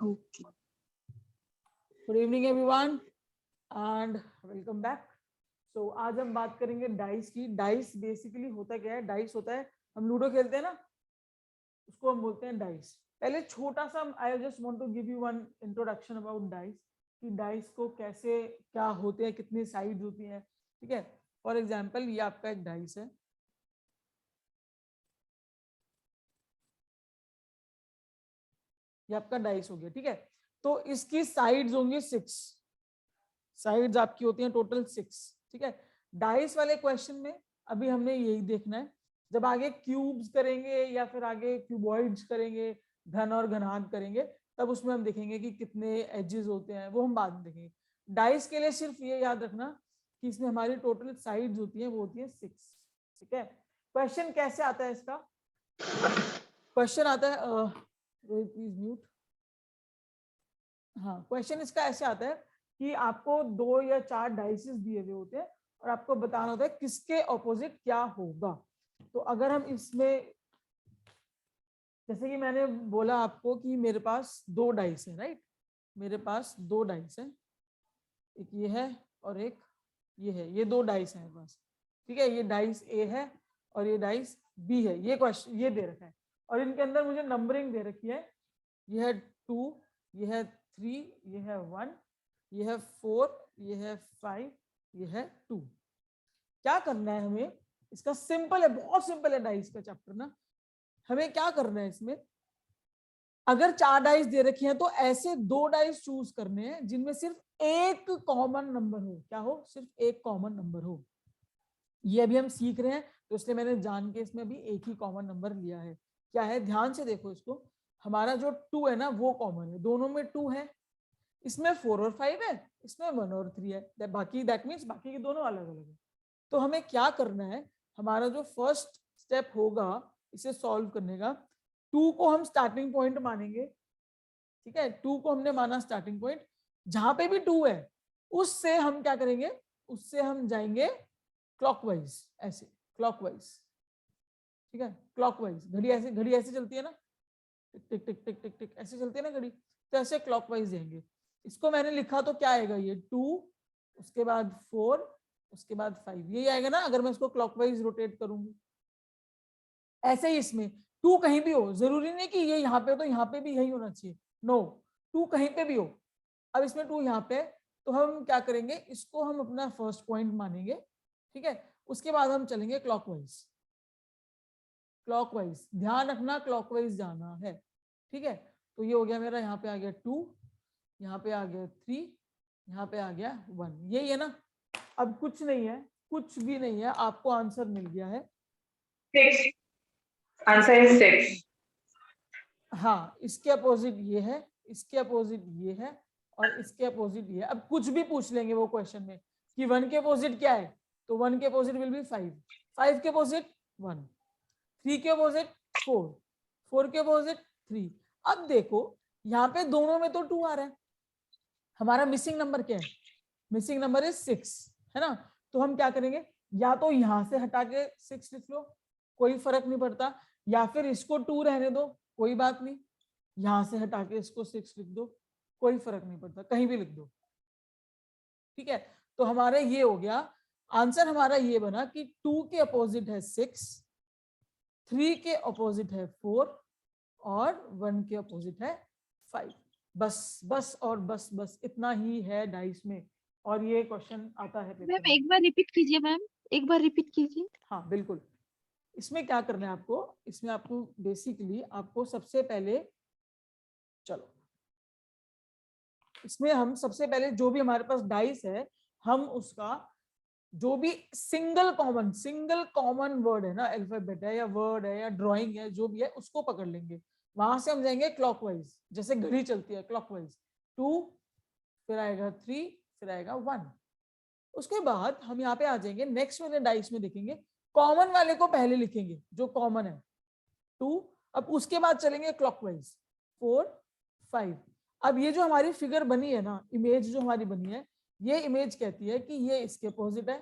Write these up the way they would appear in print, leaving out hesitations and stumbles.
Okay. Good evening everyone and welcome back. So आज हम बात करेंगे डाइस की. डाइस बेसिकली होता क्या है? डाइस होता है, हम लूडो खेलते हैं ना, उसको हम बोलते हैं डाइस. पहले छोटा सा I just want to give you one introduction about dice, कि डाइस को कैसे क्या होते हैं, कितनी साइड्स होती हैं. ठीक है, फॉर एग्जांपल ये आपका एक डाइस है. ये आपका डाइस हो गया. ठीक है, तो इसकी साइड्स होंगी 6. साइड्स आपकी होती हैं टोटल 6. ठीक है, डाइस वाले क्वेश्चन में अभी हमने यही देखना है. जब आगे क्यूब्स करेंगे या फिर आगे क्यूबॉइड्स करेंगे, घन और घनांक करेंगे, तब उसमें हम देखेंगे कि कितने एजेस होते हैं, वो हम बाद में देखेंगे. डाइस के लिए सिर्फ ये याद रखना कि इसमें हमारी टोटल साइड्स होती हैं, वो होती है 6. ठीक है, क्वेश्चन कैसे आता है इसका? क्वेश्चन आता है रोहित प्लीज म्यूट. हाँ, क्वेश्चन इसका ऐसे आता है कि आपको 2 या 4 डाइसेस दिए हुए होते हैं और आपको बताना होता है किसके ऑपोजिट क्या होगा. तो अगर हम इसमें, जैसे कि मैंने बोला आपको कि मेरे पास 2 डाइस है, राइट? मेरे पास 2 डाइस है, एक ये है और एक ये है. ये 2 डाइस है मेरे पास. ठीक है, ये डाइस ए है और ये डाइस बी है. ये क्वेश्चन ये दे रखा है और इनके अंदर मुझे नंबरिंग दे रखी है. ये है 2, ये है 3, ये है 1, ये है 4, ये है 5, ये है 2. क्या करना है हमें? इसका सिंपल है, बहुत सिंपल है डाइस का चैप्टर ना. हमें क्या करना है इसमें? अगर 4 डाइस दे रखी हैं तो ऐसे 2 डाइस चूज करने हैं जिनमें सिर्फ एक कॉमन नंबर हो. क्या हो? सिर्फ एक कॉमन नंबर हो. ये अभी हम सीख रहे हैं तो इसलिए मैंने जान के इसमें भी एक ही कॉमन नंबर लिया है. क्या है? ध्यान से देखो इसको. हमारा जो 2 है ना, वो कॉमन है. दोनों में 2 है. इसमें 4 और 5 है, इसमें 1 और 3 है. बाकी दैट मीन्स बाकी के दोनों अलग अलग है. तो हमें क्या करना है? हमारा जो फर्स्ट स्टेप होगा इसे सॉल्व करने का, 2 को हम स्टार्टिंग पॉइंट मानेंगे. ठीक है, 2 को हमने माना स्टार्टिंग पॉइंट. जहां पे भी 2 है उससे हम क्या करेंगे? उससे हम जाएंगे क्लॉकवाइज, ऐसे क्लॉकवाइज. ठीक है, क्लॉकवाइज. घड़ी ऐसे चलती है ना, टिक टिक टिक टिक टिक टिक ऐसे चलती है ना घड़ी, तो ऐसे क्लॉकवाइज जाएंगे. इसको मैंने लिखा तो क्या आएगा? ये 2, उसके बाद 4, उसके बाद 5, यही आएगा ना अगर मैं इसको क्लॉकवाइज रोटेट करूंगी. ऐसे ही इसमें 2 कहीं भी हो, जरूरी नहीं कि ये यहाँ पे हो तो यहाँ पे भी यही होना चाहिए. नो, 2 कहीं पे भी हो. अब इसमें 2 यहाँ पे, तो हम क्या करेंगे? इसको हम अपना फर्स्ट पॉइंट मानेंगे. ठीक है, उसके बाद हम चलेंगे क्लॉकवाइज. क्लॉकवाइज ध्यान रखना, क्लॉकवाइज जाना है. ठीक है, तो ये हो गया मेरा. यहाँ पे आ गया 2, यहाँ पे आ गया 3, यहाँ पे आ गया 1. यही है ना. अब कुछ नहीं है, कुछ भी नहीं है, आपको आंसर मिल गया है 6. Answer is 6. हाँ, इसके अपोजिट ये है, इसके अपोजिट ये है और इसके अपोजिट ये है. अब कुछ भी पूछ लेंगे वो क्वेश्चन में कि 1 के अपोजिट क्या है, तो 1 के अपोजिट विल बी 5, 5 के अपोजिट 1, 3 के अपोजिट 4, 4 के अपोजिट 3. अब देखो यहाँ पे दोनों में तो 2 आ रहा है. हमारा मिसिंग नंबर क्या है? मिसिंग नंबर इज 6, है ना. तो हम क्या करेंगे? या तो यहां से हटा के 6 लिख लो, कोई फर्क नहीं पड़ता, या फिर इसको 2 रहने दो, कोई बात नहीं. यहां से हटा के इसको 6 लिख दो, कोई फर्क नहीं पड़ता, कहीं भी लिख दो. ठीक है, तो हमारा ये हो गया आंसर. हमारा ये बना कि 2 के अपोजिट है 6, 3 के अपोजिट है 4 और 1 के अपोजिट है 5. बस बस और बस बस इतना ही है डाइस में. और ये क्वेश्चन आता है पेपर मैम में. एक बार रिपीट कीजिए. मैम एक बार रिपीट कीजिए. हाँ बिल्कुल. इसमें क्या करना है आपको? इसमें आपको बेसिकली आपको सबसे पहले, चलो इसमें हम सबसे पहले जो भी हमारे पास डाइस है, हम उसका जो भी सिंगल कॉमन वर्ड है ना, अल्फाबेट है या वर्ड है या ड्राइंग है, जो भी है उसको पकड़ लेंगे. वहां से हम जाएंगे क्लॉकवाइज, जैसे घड़ी चलती है क्लॉकवाइज. 2, फिर आएगा 3, फिर आएगा 1. उसके बाद हम यहाँ पे आ जाएंगे नेक्स्ट वाले डाइस में, देखेंगे कॉमन वाले को पहले लिखेंगे जो कॉमन है 2. अब उसके बाद चलेंगे क्लॉकवाइज 4, 5. अब ये जो हमारी फिगर बनी है ना, इमेज जो हमारी बनी है, ये इमेज कहती है कि ये इसके अपोजिट है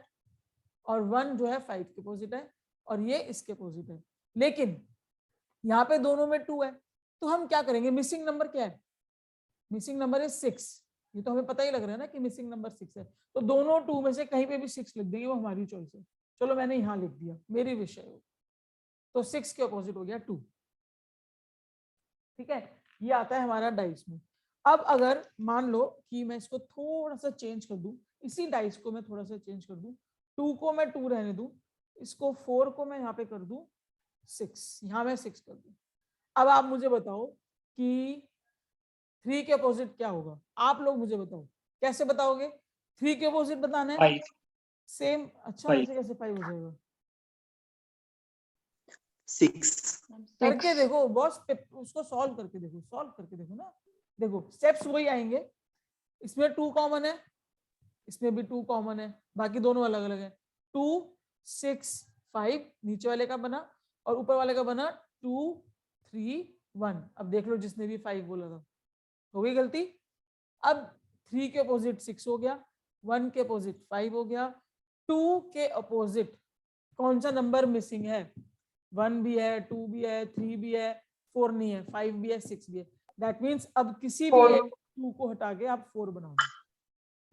और 1 जो है 5 के अपोजिट है और ये इसके अपोजिट है. लेकिन यहाँ पे दोनों में 2 है, तो हम क्या करेंगे? मिसिंग नंबर क्या है? मिसिंग नंबर इज 6, ये तो हमें पता ही लग रहा है ना कि मिसिंग नंबर 6 है, तो दोनों 2 में से कहीं पे भी 6 लिख देंगे, वो हमारी चॉइस है। चलो मैंने यहाँ लिख दिया, मेरी विश है वो, तो 6 के अपोजिट हो गया 2। ठीक है, ये आता है हमारा डाइस में। अब अगर मान लो कि मैं इसको थोड़ा सा चेंज कर दूं, इसी डाइस को मैं थोड़ा सा चेंज कर दूं, 2 को मैं 2 रहने दूं, इसको 4 को मैं यहाँ पे कर दूं 6, यहाँ मैं 6 कर दूं। अब आप मुझे बताओ कि 3 के अपोजिट क्या होगा, आप लोग मुझे बताओ, कैसे बताओगे? 3 के अपोजिट बताना है 5. सेम। अच्छा, 5. ऐसे कैसे 5 हो जाएगा? 6. करके देखो बॉस, उसको सॉल्व करके देखो, सॉल्व करके देखो ना। देखो स्टेप्स वही आएंगे, इसमें 2 कॉमन है, इसमें भी 2 कॉमन है, बाकी दोनों अलग अलग है। 2 6 5 नीचे वाले का बना और ऊपर वाले का बना 2 3 1। अब देख लो जिसने भी 5 बोला था, हो गई गलती। अब 3 के अपोजिट 6 हो गया, 1 के अपोजिट 5 हो गया, 2 के अपोजिट कौन सा नंबर मिसिंग है? 1 भी है, 2 भी है, 3 भी है, 4 नहीं है, 5 भी है, 6 भी है। दैट मीन्स अब किसी भी 4. एक 2 को हटा के आप 4 बना दो,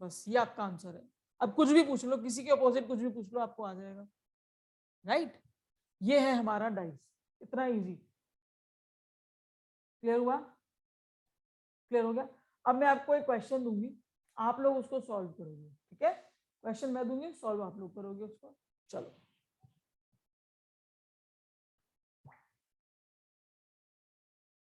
बस ये आपका आंसर है। अब कुछ भी पूछ लो, किसी के अपोजिट कुछ भी पूछ लो, आपको आ जाएगा। राइट, ये है हमारा डाइस, इतना इजी। क्लियर हुआ? क्लियर हो गया? अब मैं आपको एक क्वेश्चन दूंगी, आप लोग उसको सॉल्व करोगे। ठीक है, क्वेश्चन मैं दूंगी, सॉल्व आप लोग करोगे उसको। चलो,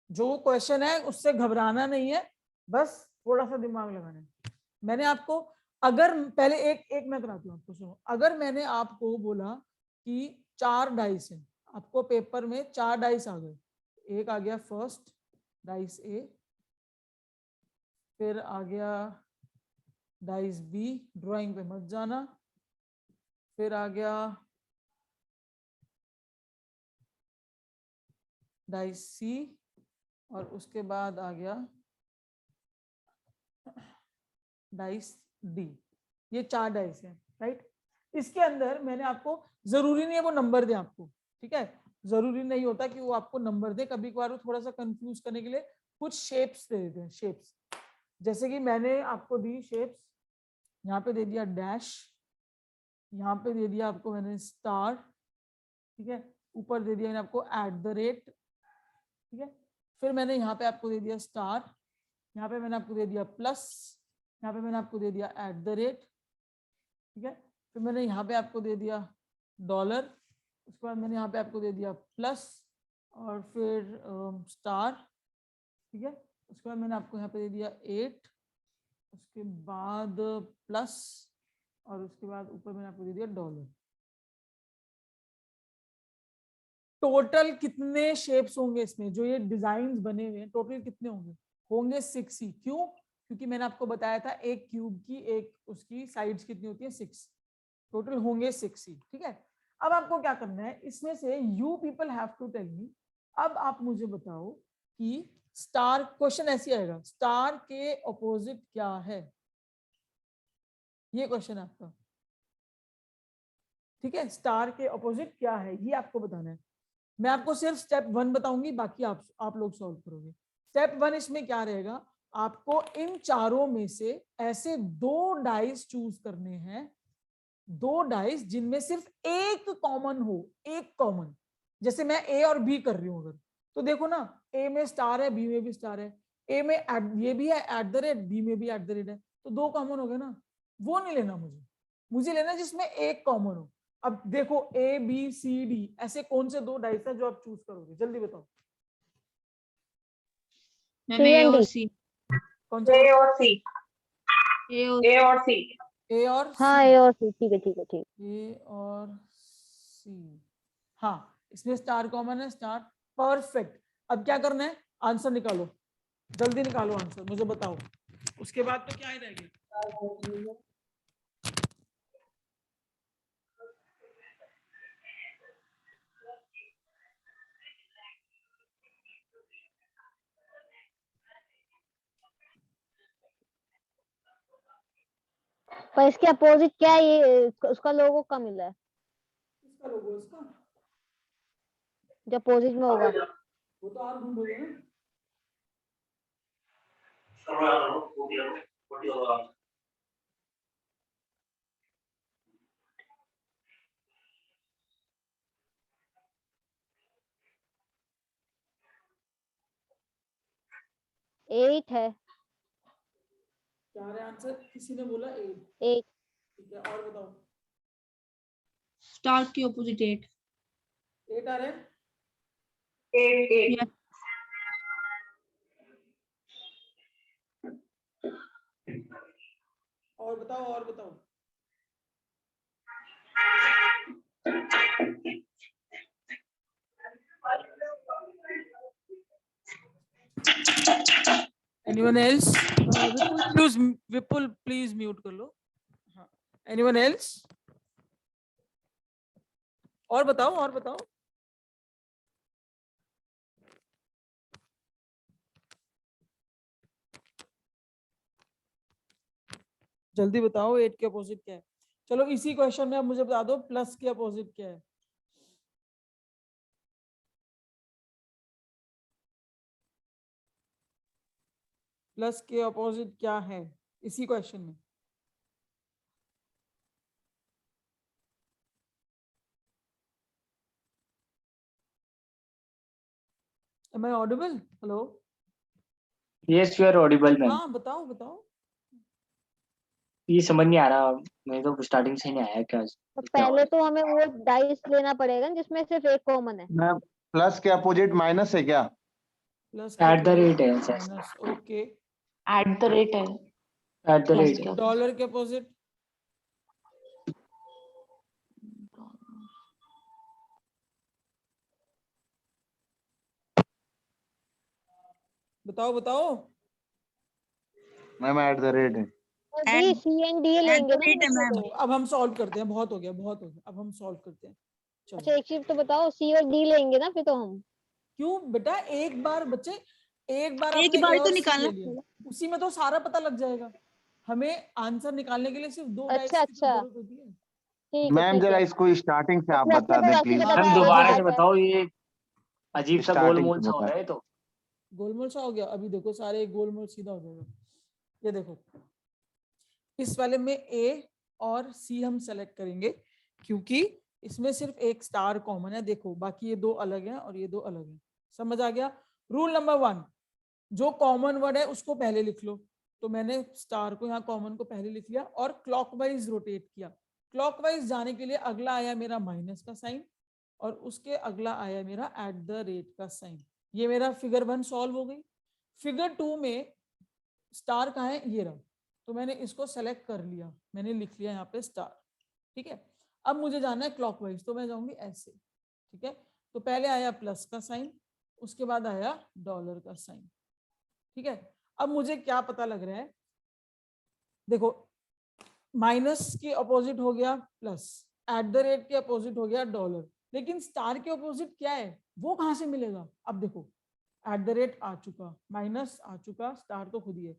जो क्वेश्चन है उससे घबराना नहीं है, बस थोड़ा सा दिमाग लगाना है। मैंने आपको, अगर पहले एक मैं कराती हूँ आपको, सुनो। अगर मैंने आपको बोला कि 4 डाइस है, आपको पेपर में 4 डाइस आ गए, एक आ गया फर्स्ट डाइस ए, फिर आ गया डाइस बी, ड्राइंग पे मत जाना, फिर आ गया डाइस सी, और उसके बाद आ गया डाइस डी। ये 4 डाइस है। राइट, इसके अंदर मैंने आपको, जरूरी नहीं है वो नंबर दे आपको, ठीक है, जरूरी नहीं होता कि वो आपको नंबर दे, कभी कभार वो थोड़ा सा कंफ्यूज करने के लिए कुछ शेप्स दे देते हैं। शेप्स जैसे कि मैंने आपको दी शेप्स, यहाँ पे दे दिया डैश, यहाँ पे दे दिया आपको मैंने स्टार, ठीक है, ऊपर दे दिया मैंने आपको @, ठीक है, फिर मैंने यहाँ पे आपको दे दिया स्टार, यहाँ पे मैंने आपको दे दिया प्लस, यहाँ पे मैंने आपको दे दिया @, ठीक है, फिर मैंने यहाँ पे आपको दे दिया डॉलर, उसके बाद मैंने यहाँ पे आपको दे दिया प्लस और फिर स्टार, ठीक है, उसके बाद मैंने आपको यहाँ पे दे दिया 8, उसके बाद प्लस, और उसके बाद ऊपर मैंने आपको दे दिया डॉलर। टोटल कितने शेप्स होंगे इसमें, जो ये डिजाइन बने हुए हैं, टोटल कितने होंगे? होंगे 6 ही। क्यों? क्योंकि मैंने आपको बताया था एक क्यूब की एक उसकी साइड्स कितनी होती है? 6। टोटल होंगे 6 ही। ठीक है, अब आपको क्या करना है, इसमें से you people have to tell me, अब आप मुझे बताओ कि स्टार, क्वेश्चन ऐसे आएगा, स्टार के ऑपोजिट क्या है? ये क्वेश्चन है आपका। ठीक है, स्टार के ऑपोजिट क्या है ये आपको बताना है। मैं आपको सिर्फ स्टेप 1 बताऊंगी, बाकी आप लोग सॉल्व करोगे। स्टेप 1 इसमें क्या रहेगा, आपको इन चारों में से ऐसे 2 डाइस चूज करने हैं, 2 डाइस जिनमें सिर्फ एक कॉमन हो, एक कॉमन। जैसे मैं ए और बी कर रही हूं अगर, तो देखो ना, ए में स्टार है, बी में भी स्टार है, ए में ये भी है @, बी में भी @ है, तो 2 कॉमन हो गए ना। वो नहीं लेना मुझे, मुझे लेना जिसमें एक कॉमन हो। अब देखो ए बी सी डी, ऐसे कौन से 2 डाइस है जो आप चूज करोगे, जल्दी बताओ। मैम ए और सी। कौन सा? A और C. ए और A और C. ए और हाँ सी। ए और सी, ठीक है ठीक है ठीक। ए और सी, हाँ, इसमें स्टार कॉमन है, स्टार। परफेक्ट। अब क्या करना है, आंसर निकालो, जल्दी निकालो आंसर, मुझे बताओ। उसके बाद तो क्या ही रहेगी? पर इसके अपोजिट क्या है, ये उसका लोगो कहाँ मिला है इसका लोगो, इसका जो अपोजिट में होगा? वो तो आप ढूंढोगे ना। एट है। क्या है आंसर? किसी ने बोला 8। 8। ठीक है, और बताओ। स्टार के ऑपोजिट 8। 8 आ रहे हैं? 8. Yes. और बताओ, और बताओ। Anyone else? Vipul, please mute कर लो। हाँ। Anyone else? और बताओ, और बताओ। जल्दी बताओ, 8 के अपोजिट क्या है? चलो इसी क्वेश्चन में आप मुझे बता दो, प्लस के अपोजिट क्या है? प्लस के अपोजिट क्या है इसी क्वेश्चन में? Am I audible? Hello? Yes, you are audible, ma'am. हाँ बताओ बताओ। ये समझ नहीं आ रहा, मैं तो स्टार्टिंग से ही नहीं आया क्या। तो पहले तो हमें वो डाइस लेना पड़ेगा जिसमें सिर्फ एक कॉमन है। मैम प्लस के अपोजिट माइनस है क्या? प्लस एट द रेट है sir. Minus, okay. At the rate है। एट द रेट है। डॉलर के अपोजिट? बताओ बताओ। मैम एट द रेट है। और डी सी एंड डी लेंगे ना rate है, इसमें मैम। तो। अब हम सॉल्व करते हैं, बहुत हो गया, बहुत हो गया, अब हम सॉल्व करते हैं। अच्छा चलो। एक चीज तो बताओ, सी और डी लेंगे ना फिर तो हम। क्यों बेटा, एक बार बच्चे, एक बार एक आपने बार ए तो और सी निकालना ले लिया, उसी में तो सारा पता लग जाएगा। हमें आंसर निकालने के लिए सिर्फ 2 डाइस अच्छा की तो अच्छा, जरूरत होती है। ठीक है मैम ठीक जरा है। इसको स्टार्टिंग से तो आप प्लस बता से दें तो वैसे ही प्लीज। मैम बताया दोबारा था। से बताओ, ये अजीब सा स्टार्टिंग गोलमोल से सा हो बता। रहा है तो। गोलमोल सा हो गया, अभी देखो सारे गोलमोल सीधा हो जाएगा। ये देखो, इस वाले में ए और सी हम सेलेक्ट करेंगे क्योंकि इसमें सिर्फ एक स्टार कॉमन है। देखो बाकी ये 2 अलग हैं और ये 2 अलग हैं। समझ आ गया? रूल नंबर 1, जो कॉमन वर्ड है उसको पहले लिख लो। तो मैंने स्टार को यहाँ कॉमन को पहले लिख लिया और क्लॉकवाइज रोटेट किया। क्लॉकवाइज जाने के लिए अगला आया मेरा माइनस का साइन और उसके अगला आया मेरा एट द रेट का साइन। ये मेरा फिगर 1 सॉल्व हो गई। फिगर 2 में स्टार कहाँ है? ये रहा। तो मैंने इसको सेलेक्ट कर लिया, मैंने लिख लिया यहाँ पे स्टार। ठीक है, अब मुझे जाना है क्लॉकवाइज, तो मैं जाऊंगी ऐसे। ठीक है, तो पहले आया प्लस का साइन, उसके बाद आया डॉलर का साइन। ठीक है, अब मुझे क्या पता लग रहा है? देखो, माइनस के अपोजिट हो गया प्लस, एट द रेट के अपोजिट हो गया डॉलर, लेकिन स्टार के अपोजिट क्या है वो कहां से मिलेगा? अब देखो, एट द रेट आ चुका, माइनस आ चुका, स्टार तो खुद ही है।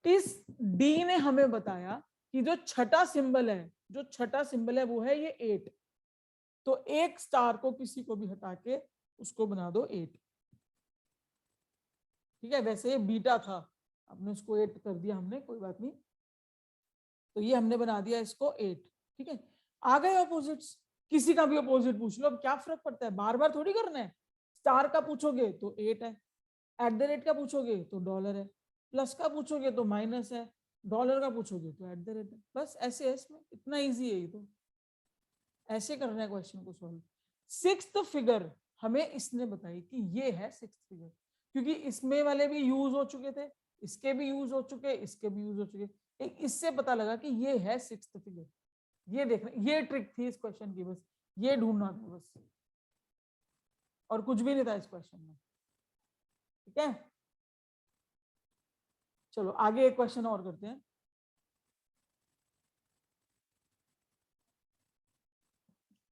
इस डी ने हमें बताया कि जो छठा सिंबल है, जो छठा सिंबल है वो है ये 8। तो एक स्टार को किसी को भी हटा के उसको बना दो 8। ठीक है, वैसे ये बीटा था, आपने उसको 8 कर दिया हमने, कोई बात नहीं। तो ये हमने बना दिया इसको 8। ठीक है, आ गए ऑपोजिट्स। किसी का भी ऑपोजिट पूछ लो, अब क्या फर्क पड़ता है, बार बार थोड़ी करना है। स्टार का पूछोगे तो 8 है, एट द रेट का पूछोगे तो डॉलर है, प्लस का पूछोगे तो माइनस है, डॉलर का पूछोगे तो एट द रेट है। बस ऐसे है, इसमें इतना इजी है ये तो। ऐसे करना है क्वेश्चन को सॉल्व। 6th फिगर हमें इसने बताई कि ये है 6th फिगर, क्योंकि इसमें वाले भी यूज हो चुके थे, इसके भी यूज हो चुके, इसके भी यूज हो चुके। एक इससे पता लगा कि ये है 6th फिगर। ये देखना, ये ट्रिक थी इस क्वेश्चन की, बस ये ढूंढना था बस, और कुछ भी नहीं था इस क्वेश्चन में। ठीक है, चलो आगे एक क्वेश्चन और करते हैं।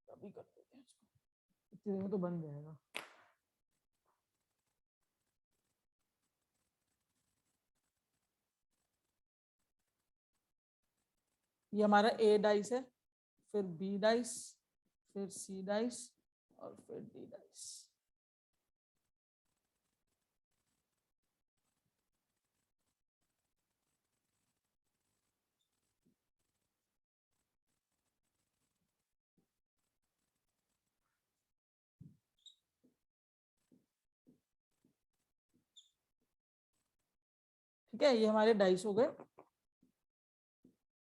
अभी कर देते हैं इसको, इतनी देर में तो बन जाएगा। ये हमारा ए डाइस है, फिर बी डाइस, फिर सी डाइस और फिर डी डाइस। ठीक है, ये हमारे डाइस हो गए।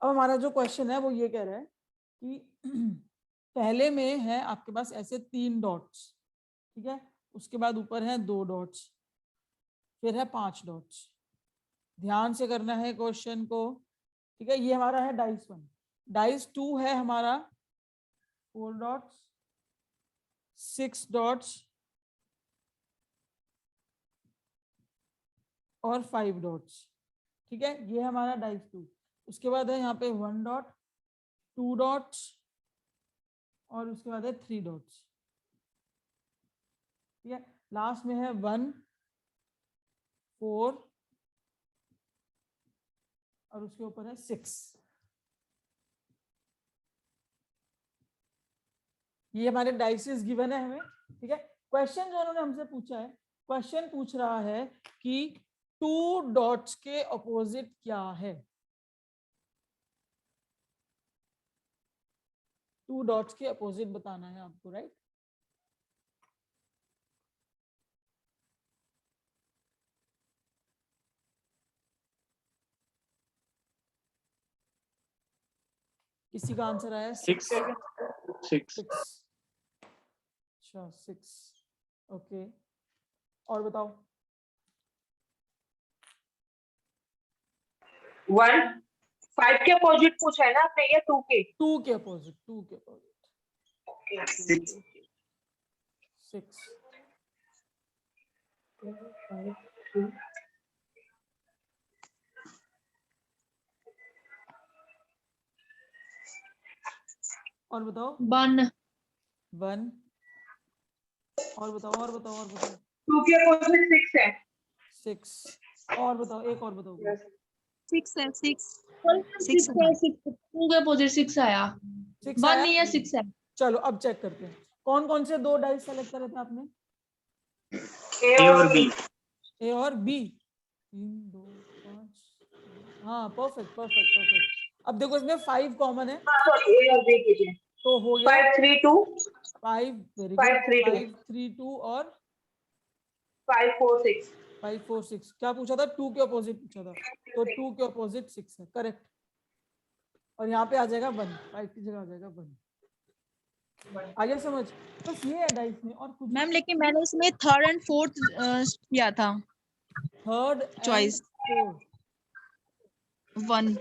अब हमारा जो क्वेश्चन है वो ये कह रहा है कि पहले में है आपके पास ऐसे 3 डॉट्स, ठीक है, उसके बाद ऊपर है 2 डॉट्स, फिर है 5 डॉट्स। ध्यान से करना है क्वेश्चन को, ठीक है। ये हमारा है डाइस 1। डाइस 2 है हमारा 4 डॉट्स, 6 डॉट्स और 5 डॉट्स, ठीक है। ये हमारा डाइस 2। उसके बाद है यहाँ पे 1 डॉट, 2 डॉट्स और उसके बाद है 3 डॉट्स, ठीक है। लास्ट में है 1, 4 और उसके ऊपर है 6। ये हमारे डाइसेस गिवन है हमें, ठीक है। क्वेश्चन जो उन्होंने हमसे पूछा है, क्वेश्चन पूछ रहा है कि 2 डॉट्स के ऑपोजिट क्या है। 2 डॉट्स के अपोजिट बताना है आपको, राइट। किसी का आंसर आया 6 6 अच्छा 6, ओके। और बताओ 1 5 के अपोजिट पूछा है ना आपने या 2 के? 2 के अपोजिट, 2 के अपोजिट 6। और बताओ 1 1। और बताओ और बताओ और बताओ 2 के अपोजिट 6 है। 6। और बताओ, एक और बताओ 6 है 6 2 के अपोजिट 6 आया। 6 1 आया। नहीं है 6 है। चलो अब चेक करते हैं कौन कौन से 2 डाइस सेलेक्ट करे थे आपने। ए और बी। ए और बी, 3 2 5। हाँ परफेक्ट परफेक्ट परफेक्ट। अब देखो इसमें 5 कॉमन है सॉरी ए और बी कीजिए। तो हो गया 5 3 2 5, वेरी 5 गुड। 3 2 5 3 2 और 5 4 6। 5 4 6। क्या पूछा था? 2 के ऑपोजिट पूछा था, तो 2 के ऑपोजिट 6 है, करेक्ट। और यहाँ पे आ जाएगा 1, 5 की जगह आ जाएगा 1। आ गया समझ? बस ये है डाइस में, और कुछ मैम लेकिन मैंने इसमें 3rd एंड 4th किया था 3rd एंड चॉइस 4th। 1।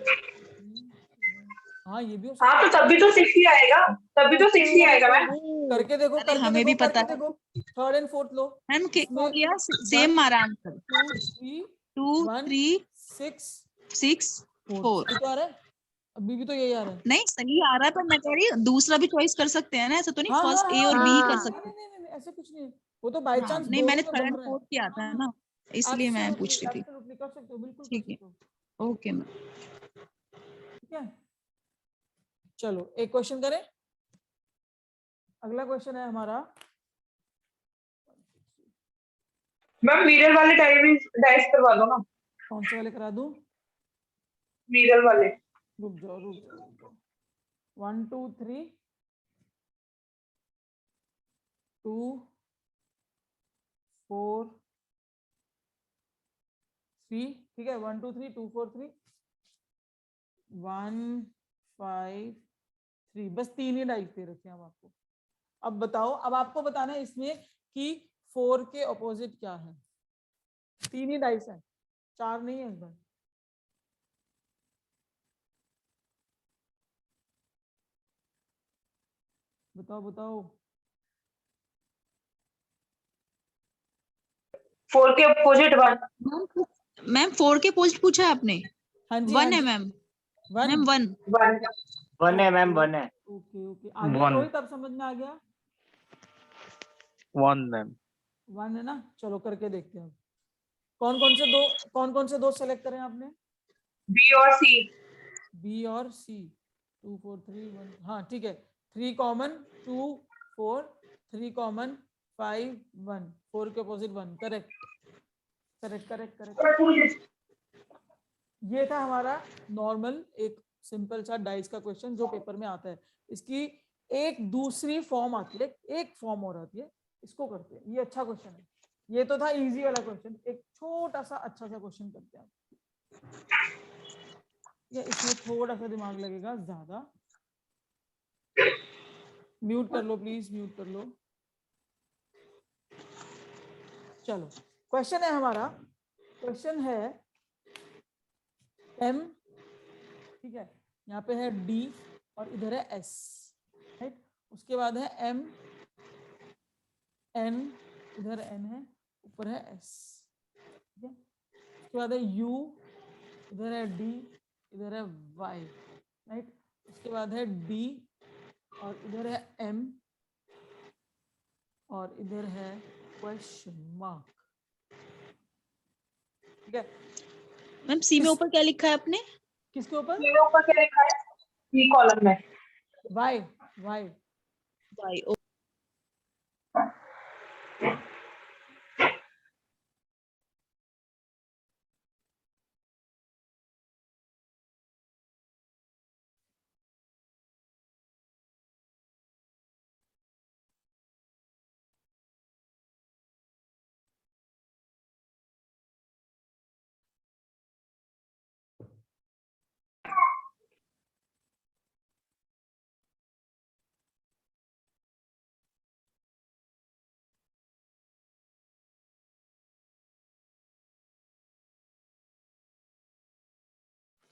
हाँ ये भी हो हाँ सकता तो तब भी तो 6 ही आएगा, तब भी तो 6 ही आएगा मैम। है। करके देखो अरे करके हमें देखो भी पता करके है। देखो 3rd and 4th low. Ma'am क्या इसमें लिया? सेम आ रहा आंसर। 2 3 2 1 3 6 6 4। 4। ये तो आ रहा है, अभी भी तो यही आ रहा है। नहीं सही आ रहा है, पर मैं कह रही हूँ दूसरा भी चॉइस कर सकते हैं ना, ऐसा तो नहीं हाँ हाँ फर्स्ट ए और हाँ, बी हाँ। कर नहीं सकते। नहीं नहीं नहीं ऐसे कुछ नहीं है, वो तो बाय हाँ चांस नहीं, मैंने दोनों में 3rd बन एंड रहा है। 4th किया था ना, इसलिए मैं पूछ रही थी। एब्सोल्युटली कर सकते हो, बिल्कुल कर ठीक है, सकते हो, ओके मैम। ठीक है। चलो एक क्वेश्चन करें। अगला क्वेश्चन है हमारा, मैम मिरर वाले डाइस करवा दो ना। कौन से वाले करा दूं? मिरर वाले। रुक जाओ रुक जाओ रुक जाओ। 1 2 3 2 4 3, ठीक है। 1 2 3 2 4 3 1 5 3, बस 3 ही डाइस दे रखे हैं हम आपको। अब बताओ, अब आपको बताना है इसमें कि 4 के ऑपोजिट क्या है। 3 ही डाइस है, 4 नहीं है इस बार। बताओ बताओ। 4 के अपोजिट 1। मैम 4 के पोस्ट पूछा है आपने? हाँ जी 1 है मैम। 1। मैम 1। 1 1 है मैम, 1 है। ओके ओके, आ गया One. रोहित, अब समझ में आ गया। 1 मैम। 1 है ना, चलो करके देखते हैं। कौन कौन से दो सेलेक्ट करें आपने? बी और सी। बी और सी। 2 4 3 1, हाँ ठीक है। 3 कॉमन 2 4, 3 कॉमन 5 1, 4 के opposite 1, correct correct correct correct. ये था हमारा नॉर्मल एक सिंपल सा डाइस का क्वेश्चन जो पेपर में आता है। इसकी एक दूसरी फॉर्म आती है, एक फॉर्म और आती है, इसको करते हैं। ये अच्छा क्वेश्चन है, ये तो था इजी वाला क्वेश्चन। एक छोटा सा अच्छा सा क्वेश्चन करते हैं। या इसमें थोड़ा सा दिमाग लगेगा ज्यादा। म्यूट कर लो प्लीज, म्यूट कर लो। चलो क्वेश्चन है हमारा, क्वेश्चन है m, ठीक है, यहाँ पे है d और इधर है s, राइट। उसके बाद है m n, इधर n है, ऊपर है s, ठीक है। उसके बाद है u, इधर है d, इधर है y, राइट। उसके बाद है d और इधर है m और इधर है क्वेश्चन मार्क, ठीक है। मैम सी में ऊपर क्या लिखा है आपने? किसके ऊपर? मेरे ऊपर क्या लिखा है? बी कॉलम में। y, y, Y.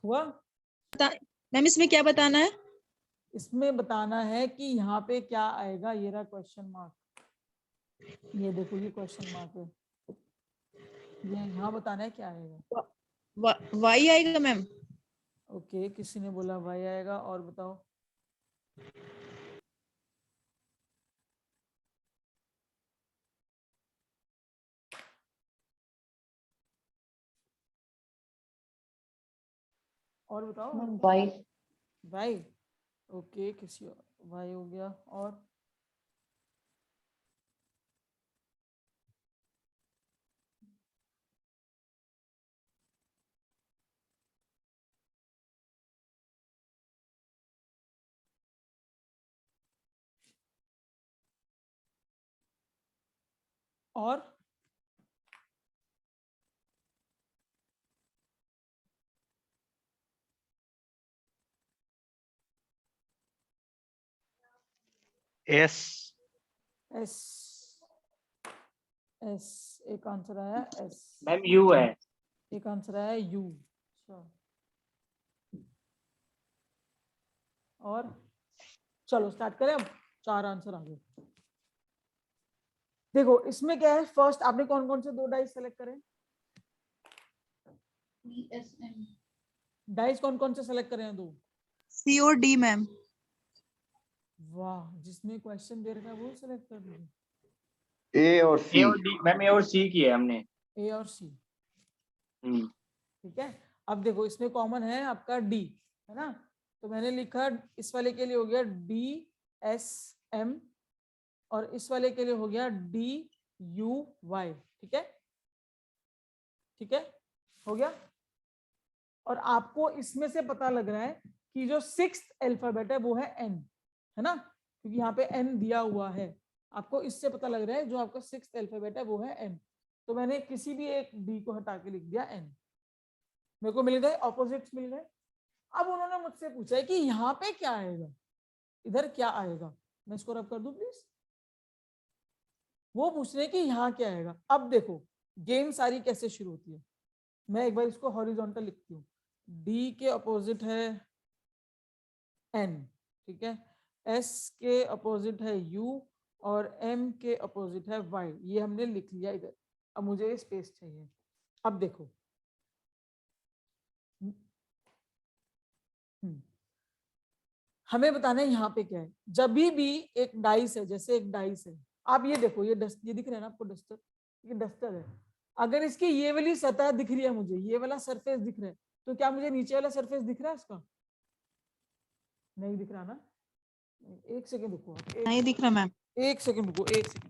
हुआ? मैम इसमें क्या बताना है? इसमें बताना है कि यहाँ पे क्या आएगा, ये रहा क्वेश्चन मार्क, ये देखो ये क्वेश्चन मार्क है, ये यहाँ बताना है क्या आएगा। वाई आएगा मैम। ओके, किसी ने बोला y आएगा, और बताओ। और बताओ। y, ओके, किसी और y हो गया, और और एस s, s एक आंसर आया s, मैम यू है। एक आंसर आया u। अच्छा, और चलो स्टार्ट करें अब, 4 आंसर आ गए। देखो इसमें क्या है, फर्स्ट आपने कौन कौन से 2 डाइस सेलेक्ट करें? डाइस कौन कौन से सेलेक्ट करें? 2। सी और डी मैम। वाह, जिसमें क्वेश्चन दे रखा है वो सेलेक्ट कर लीजिए। ए और ए सी। और डी, मैम ए और सी की है हमने। ए और सी, हम्म, ठीक है। अब देखो इसमें कॉमन है आपका डी, है ना, तो मैंने लिखा इस वाले के लिए हो गया डी एस एम, और इस वाले के लिए हो गया डी यू वाई, ठीक है, ठीक है, हो गया। और आपको इसमें से पता लग रहा है कि जो 6th अल्फाबेट है वो है एन, है ना, क्योंकि यहाँ पे एन दिया हुआ है। आपको इससे पता लग रहा है जो आपका 6th अल्फाबेट है वो है एन, तो मैंने किसी भी एक डी को हटा के लिख दिया एन। मेरे को मिल गए, ऑपोजिट्स मिल गए। अब उन्होंने मुझसे पूछा है कि यहाँ पे क्या आएगा, इधर क्या आएगा। मैं इसको रब कर दूं प्लीज। वो पूछ रहे हैं कि यहाँ क्या आएगा। अब देखो गेम सारी कैसे शुरू होती है, मैं एक बार इसको हॉरिजॉन्टल लिखती हूँ। डी के अपोजिट है एन, ठीक है, एस के अपोजिट है यू, और एम के अपोजिट है वाई। ये हमने लिख लिया इधर। अब मुझे स्पेस चाहिए। अब देखो हमें बताना है यहाँ पे क्या है। जब भी एक डाइस है, जैसे एक डाइस है, आप ये देखो, ये डस्ट, ये दिख रहा है ना आपको डस्टर, ये डस्टर है। अगर इसकी ये वाली सतह दिख रही है मुझे, ये वाला सरफेस दिख रहा है, तो क्या मुझे नीचे वाला सरफेस दिख रहा है इसका? नहीं दिख रहा ना। एक सेकंड रुको, नहीं दिख रहा मैम। एक सेकंड रुको, एक सेकंड।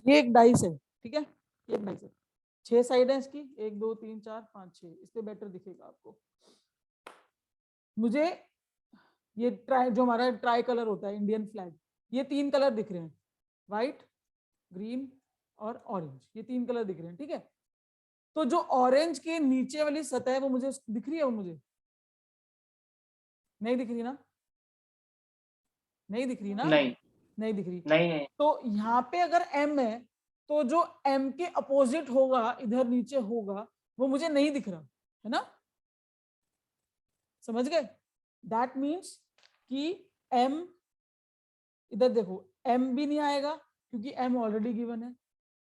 ये एक डाइस है, ठीक है, ये एक डाइस है। 6 साइड है इसकी, 1 2 3 4 5 6। इस पे बेटर दिखेगा आपको। मुझे ये जो हमारा ट्राई कलर होता है इंडियन फ्लैग, ये 3 कलर दिख रहे हैं, व्हाइट, ग्रीन और ऑरेंज, ये 3 कलर दिख रहे हैं, ठीक है। तो जो ऑरेंज के नीचे वाली सतह है वो मुझे दिख रही है, वो मुझे नहीं दिख रही ना, नहीं दिख रही ना, नहीं नहीं दिख रही। नहीं नहीं तो यहाँ पे अगर m है तो जो m के अपोजिट होगा इधर नीचे होगा वो मुझे नहीं दिख रहा है ना, समझ गए। दैट मीन्स कि m, इधर देखो m भी नहीं आएगा क्योंकि m ऑलरेडी गिवन है,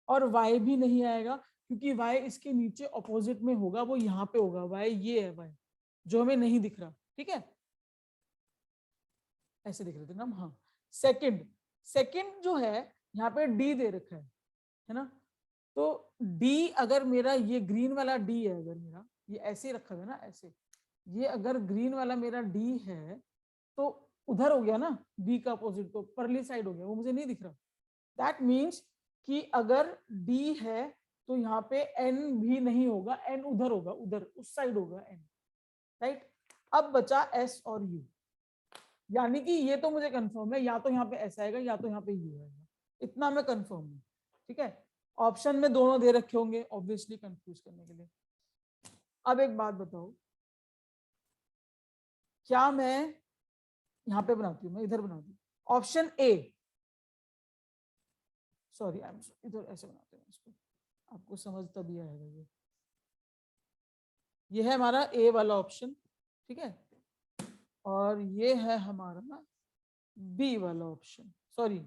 और y भी नहीं आएगा क्योंकि y इसके नीचे अपोजिट में होगा, वो यहाँ पे होगा, y ये है, y जो हमें नहीं दिख रहा, ठीक है। ऐसे दिख रहे थे ना हम, हाँ। सेकंड जो है यहाँ पे d दे रखा है ना, तो d अगर मेरा ये ग्रीन वाला d है, अगर मेरा ये ऐसे रखा है ना, ऐसे, ये अगर ग्रीन वाला मेरा d है तो उधर हो गया ना, b का अपोजिट, तो परली साइड हो गया, वो मुझे नहीं दिख रहा। दैट मीन्स कि अगर d है तो यहाँ पे n भी नहीं होगा, n उधर होगा, उधर उस साइड होगा n, राइट। अब बचा s और u, यानी कि ये तो मुझे कंफर्म है, या तो यहाँ पे s आएगा या तो यहाँ पे u आएगा, इतना मैं कंफर्म हूँ, ठीक है। ऑप्शन में दोनों दे रखे होंगे ऑब्वियसली कंफ्यूज करने के लिए। अब एक बात बताओ, क्या मैं यहाँ पे बनाती हूँ, मैं इधर बनाती हूँ option A, sorry I am इधर ऐसे बनाते हैं इसको, आपको समझ तभी आएगा। ये है हमारा ए वाला ऑप्शन, ठीक है, और ये है हमारा बी वाला ऑप्शन, सॉरी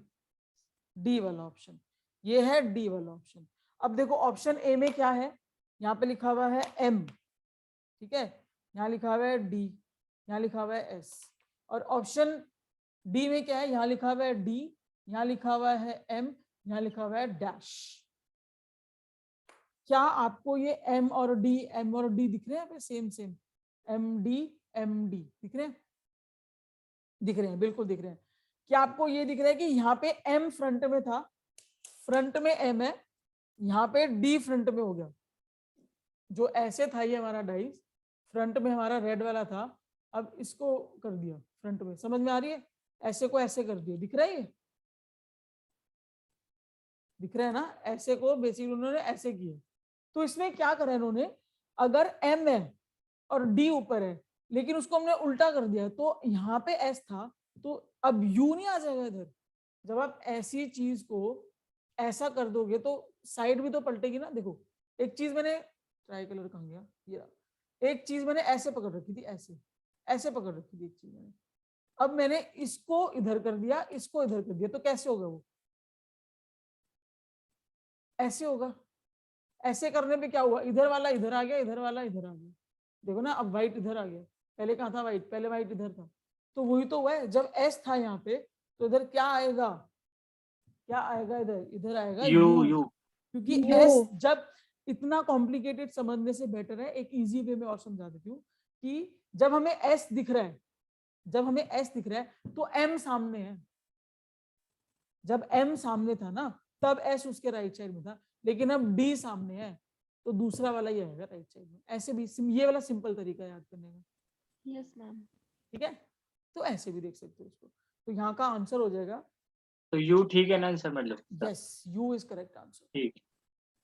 डी वाला ऑप्शन, ये है डी वाला ऑप्शन। अब देखो ऑप्शन ए में क्या है, यहाँ पे लिखा हुआ है m, ठीक है, यहाँ लिखा हुआ है d, यहाँ लिखा हुआ है s, और ऑप्शन डी में क्या है, यहाँ लिखा हुआ है d, यहाँ लिखा हुआ है m, यहाँ लिखा हुआ है डैश। क्या आपको ये m और d दिख रहे हैं यहाँ पे, सेम md दिख रहे हैं, दिख रहे हैं, बिल्कुल दिख रहे हैं। क्या आपको ये दिख रहा है कि यहाँ पे m फ्रंट में था, फ्रंट में m है, यहाँ पे d फ्रंट में हो गया, जो ऐसे था ये हमारा डाइस, फ्रंट में हमारा रेड वाला था, अब इसको कर दिया फ्रंट में, समझ में आ रही है, ऐसे को ऐसे कर दिया, दिख रहा है, ये दिख रहा है ना, ऐसे को बेसिकली उन्होंने ऐसे किया। तो इसमें क्या करा इन्होंने, अगर m है और d ऊपर है लेकिन उसको हमने उल्टा कर दिया, तो यहाँ पे s था तो अब u नहीं आ जाएगा इधर। जब आप ऐसी चीज को ऐसा कर दोगे तो साइड भी तो पलटेगी ना। देखो एक चीज मैंने, ट्राई कलर कहाँ गया, ये रहा, एक चीज मैंने ऐसे पकड़ रखी थी, ऐसे पकड़ रखी थी एक चीज मैंने, अब मैंने इसको इधर कर दिया, इसको इधर कर दिया, तो कैसे होगा वो, ऐसे होगा। ऐसे करने पे क्या हुआ, इधर वाला इधर आ गया, इधर वाला इधर आ गया, देखो ना, अब व्हाइट इधर आ गया, पहले कहाँ था व्हाइट, पहले व्हाइट इधर था, तो वही तो हुआ है। जब एस था यहाँ पे तो इधर क्या आएगा, क्या आएगा, इधर आएगा यू क्योंकि एस, जब इतना कॉम्प्लिकेटेड समझने से बेटर है एक इजी वे में और समझा देती हूँ कि जब हमें एस दिख रहा है, तो एम सामने है, जब एम सामने था ना तब एस उसके राइट साइड में था, लेकिन अब डी सामने है तो दूसरा वाला ही आएगा राइट साइड में। ऐसे भी ये वाला सिंपल तरीका याद करने का, यस मैम। ठीक है, तो ऐसे भी देख सकते हो इसको। तो यहाँ का आंसर हो जाएगा, तो यू ठीक है ना आंसर, मतलब yes you is correct answer, ठीक,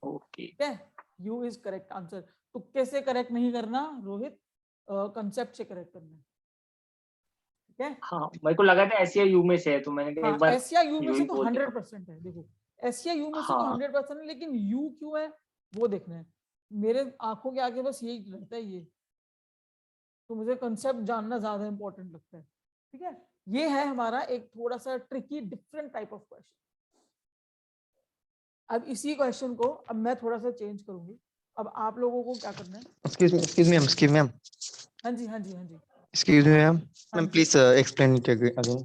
ओके, ठीक है, यू इज करेक्ट आंसर। तुक्के से करेक्ट नहीं करना रोहित, कंसेप्ट से करेक्ट करना है, ठीक है। हाँ मेरे को लगा था एस या यू में से है, तो मैंने कहा एक हाँ बार एस या यू में यू से ही तो बोल दिया। 100% है, देखो एस या यू में से तो हाँ 100% है, लेकिन यू क्यों है वो देखना है। मेरे आंखों के आगे बस यही रहता है ये, तो मुझे कंसेप्ट जानना ज्यादा इंपॉर्टेंट लगता है, ठीक है। ये है हमारा एक थोड़ा सा tricky different type of question. अब इसी क्वेश्चन को अब मैं थोड़ा सा चेंज करूंगी। अब आप लोगों को क्या करना है, Excuse me, ma'am. हाँ जी हाँ जी हाँ जी, Excuse me, ma'am. हाँ Ma'am, जी, please explain it again.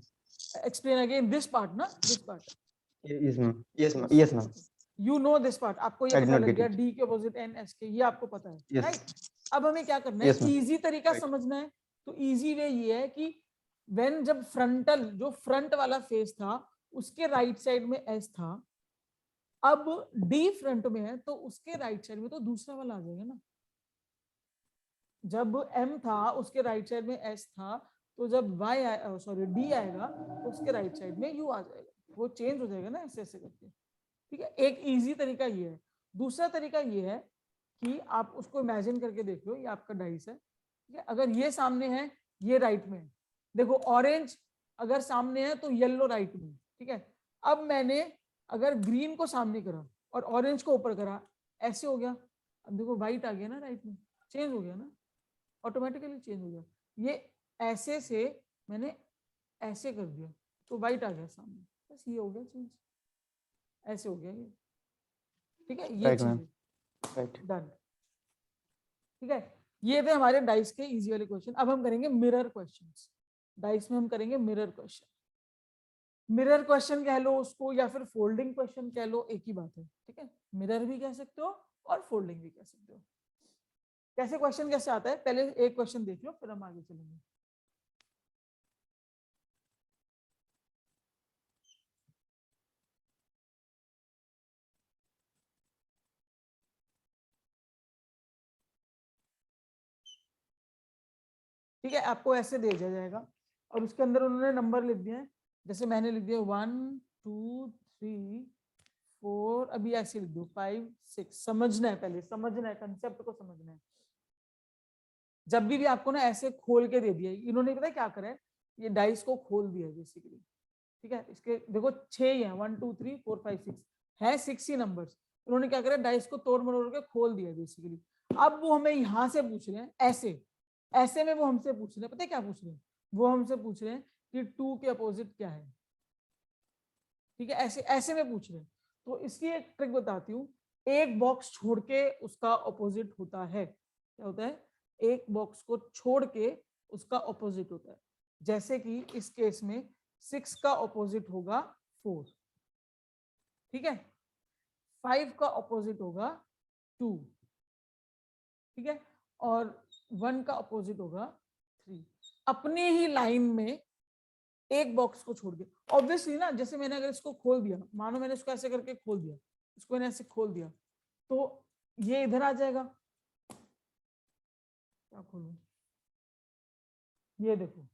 Explain again this part ना, this part, Yes, ma'am. Yes, ma'am. Yes, ma'am. You know this part, आपको ये I did पता not लग get गया it. डी के अपोजिट एन एस के, ये आपको पता है, Yes. राइट। अब हमें क्या करना है, Yes, ma'am. इजी तरीका Right. समझना है। तो इजी वे ये है कि व्हेन जब फ्रंटल, जो फ्रंट वाला फेस था उसके राइट साइड में एस था, अब डी फ्रंट में है तो उसके राइट साइड में तो दूसरा वाला आ जाएगा ना। जब एम था उसके राइट साइड में एस था तो जब डी आएगा तो उसके राइट साइड में यू आ जाएगा, वो चेंज हो जाएगा ना ऐसे ऐसे करके। ठीक है, एक इजी तरीका ये है। दूसरा तरीका ये है कि आप उसको इमेजिन करके देख लो, ये आपका डाइस है, ठीक है, अगर ये सामने है, ये राइट में है, देखो ऑरेंज अगर सामने है तो येलो राइट में, ठीक है। अब मैंने अगर ग्रीन को सामने करा और ऑरेंज को ऊपर करा, ऐसे हो गया। अब देखो व्हाइट आ गया ना राइट में, चेंज हो गया ना, ऑटोमेटिकली चेंज हो गया। ये ऐसे से मैंने ऐसे कर दिया तो व्हाइट आ गया सामने, बस ये हो गया चेंज, ऐसे हो गया ये। ठीक है, ये Right, ma'am. चीज राइट। डन। ठीक है, ये थे हमारे डाइस के इजी वाले क्वेश्चन। अब हम करेंगे मिरर क्वेश्चंस। डाइस में हम करेंगे मिरर क्वेश्चन। मिरर क्वेश्चन कह लो उसको या फिर फोल्डिंग क्वेश्चन कह लो, एक ही बात है। ठीक है, मिरर भी कह सकते हो और फोल्डिंग भी कह सकते हो। कैसे क्वेश्चन कैसे आता है, पहले एक क्वेश्चन देख लो फिर हम आगे चलेंगे। ठीक है, आपको ऐसे दे दिया जाएगा और उसके अंदर उन्होंने नंबर लिख दिए हैं, जैसे मैंने लिख दिया 1 2 3 4, अभी ऐसे लिख दो 5 6। समझना है, पहले समझना है, कंसेप्ट को समझना है। जब भी आपको ना ऐसे खोल के दे दिया, इन्होंने पता है क्या करा है, ये डाइस को खोल दिया है बेसिकली। ठीक है, इसके देखो 6 ही है, 1 2 3 4 5 6 है, 6 ही नंबर्स। उन्होंने क्या करा, डाइस को तोड़ मरोड़ के खोल दिया बेसिकली। अब वो हमें यहाँ से पूछ रहे हैं, ऐसे ऐसे में वो हमसे पूछ रहे हैं, पता है क्या पूछ रहे हैं, वो हमसे पूछ रहे हैं कि 2 के अपोजिट क्या है। ठीक है, ऐसे ऐसे में पूछ रहे हैं। तो इसकी एक ट्रिक बताती हूँ, एक बॉक्स छोड़ के उसका ऑपोजिट होता है। क्या होता है, एक बॉक्स को छोड़ के उसका ऑपोजिट होता है। जैसे कि इस केस में 6 का ऑपोजिट होगा 4, ठीक है, 5 का ऑपोजिट होगा 2, ठीक है, और 1 का ऑपोजिट होगा 3। अपने ही लाइन में एक बॉक्स को छोड़ के, ऑब्वियसली ना, जैसे मैंने अगर इसको खोल दिया, मानो मैंने इसको ऐसे करके खोल दिया, इसको मैंने ऐसे खोल दिया, तो ये इधर आ जाएगा। क्या खोलूं, ये देखो,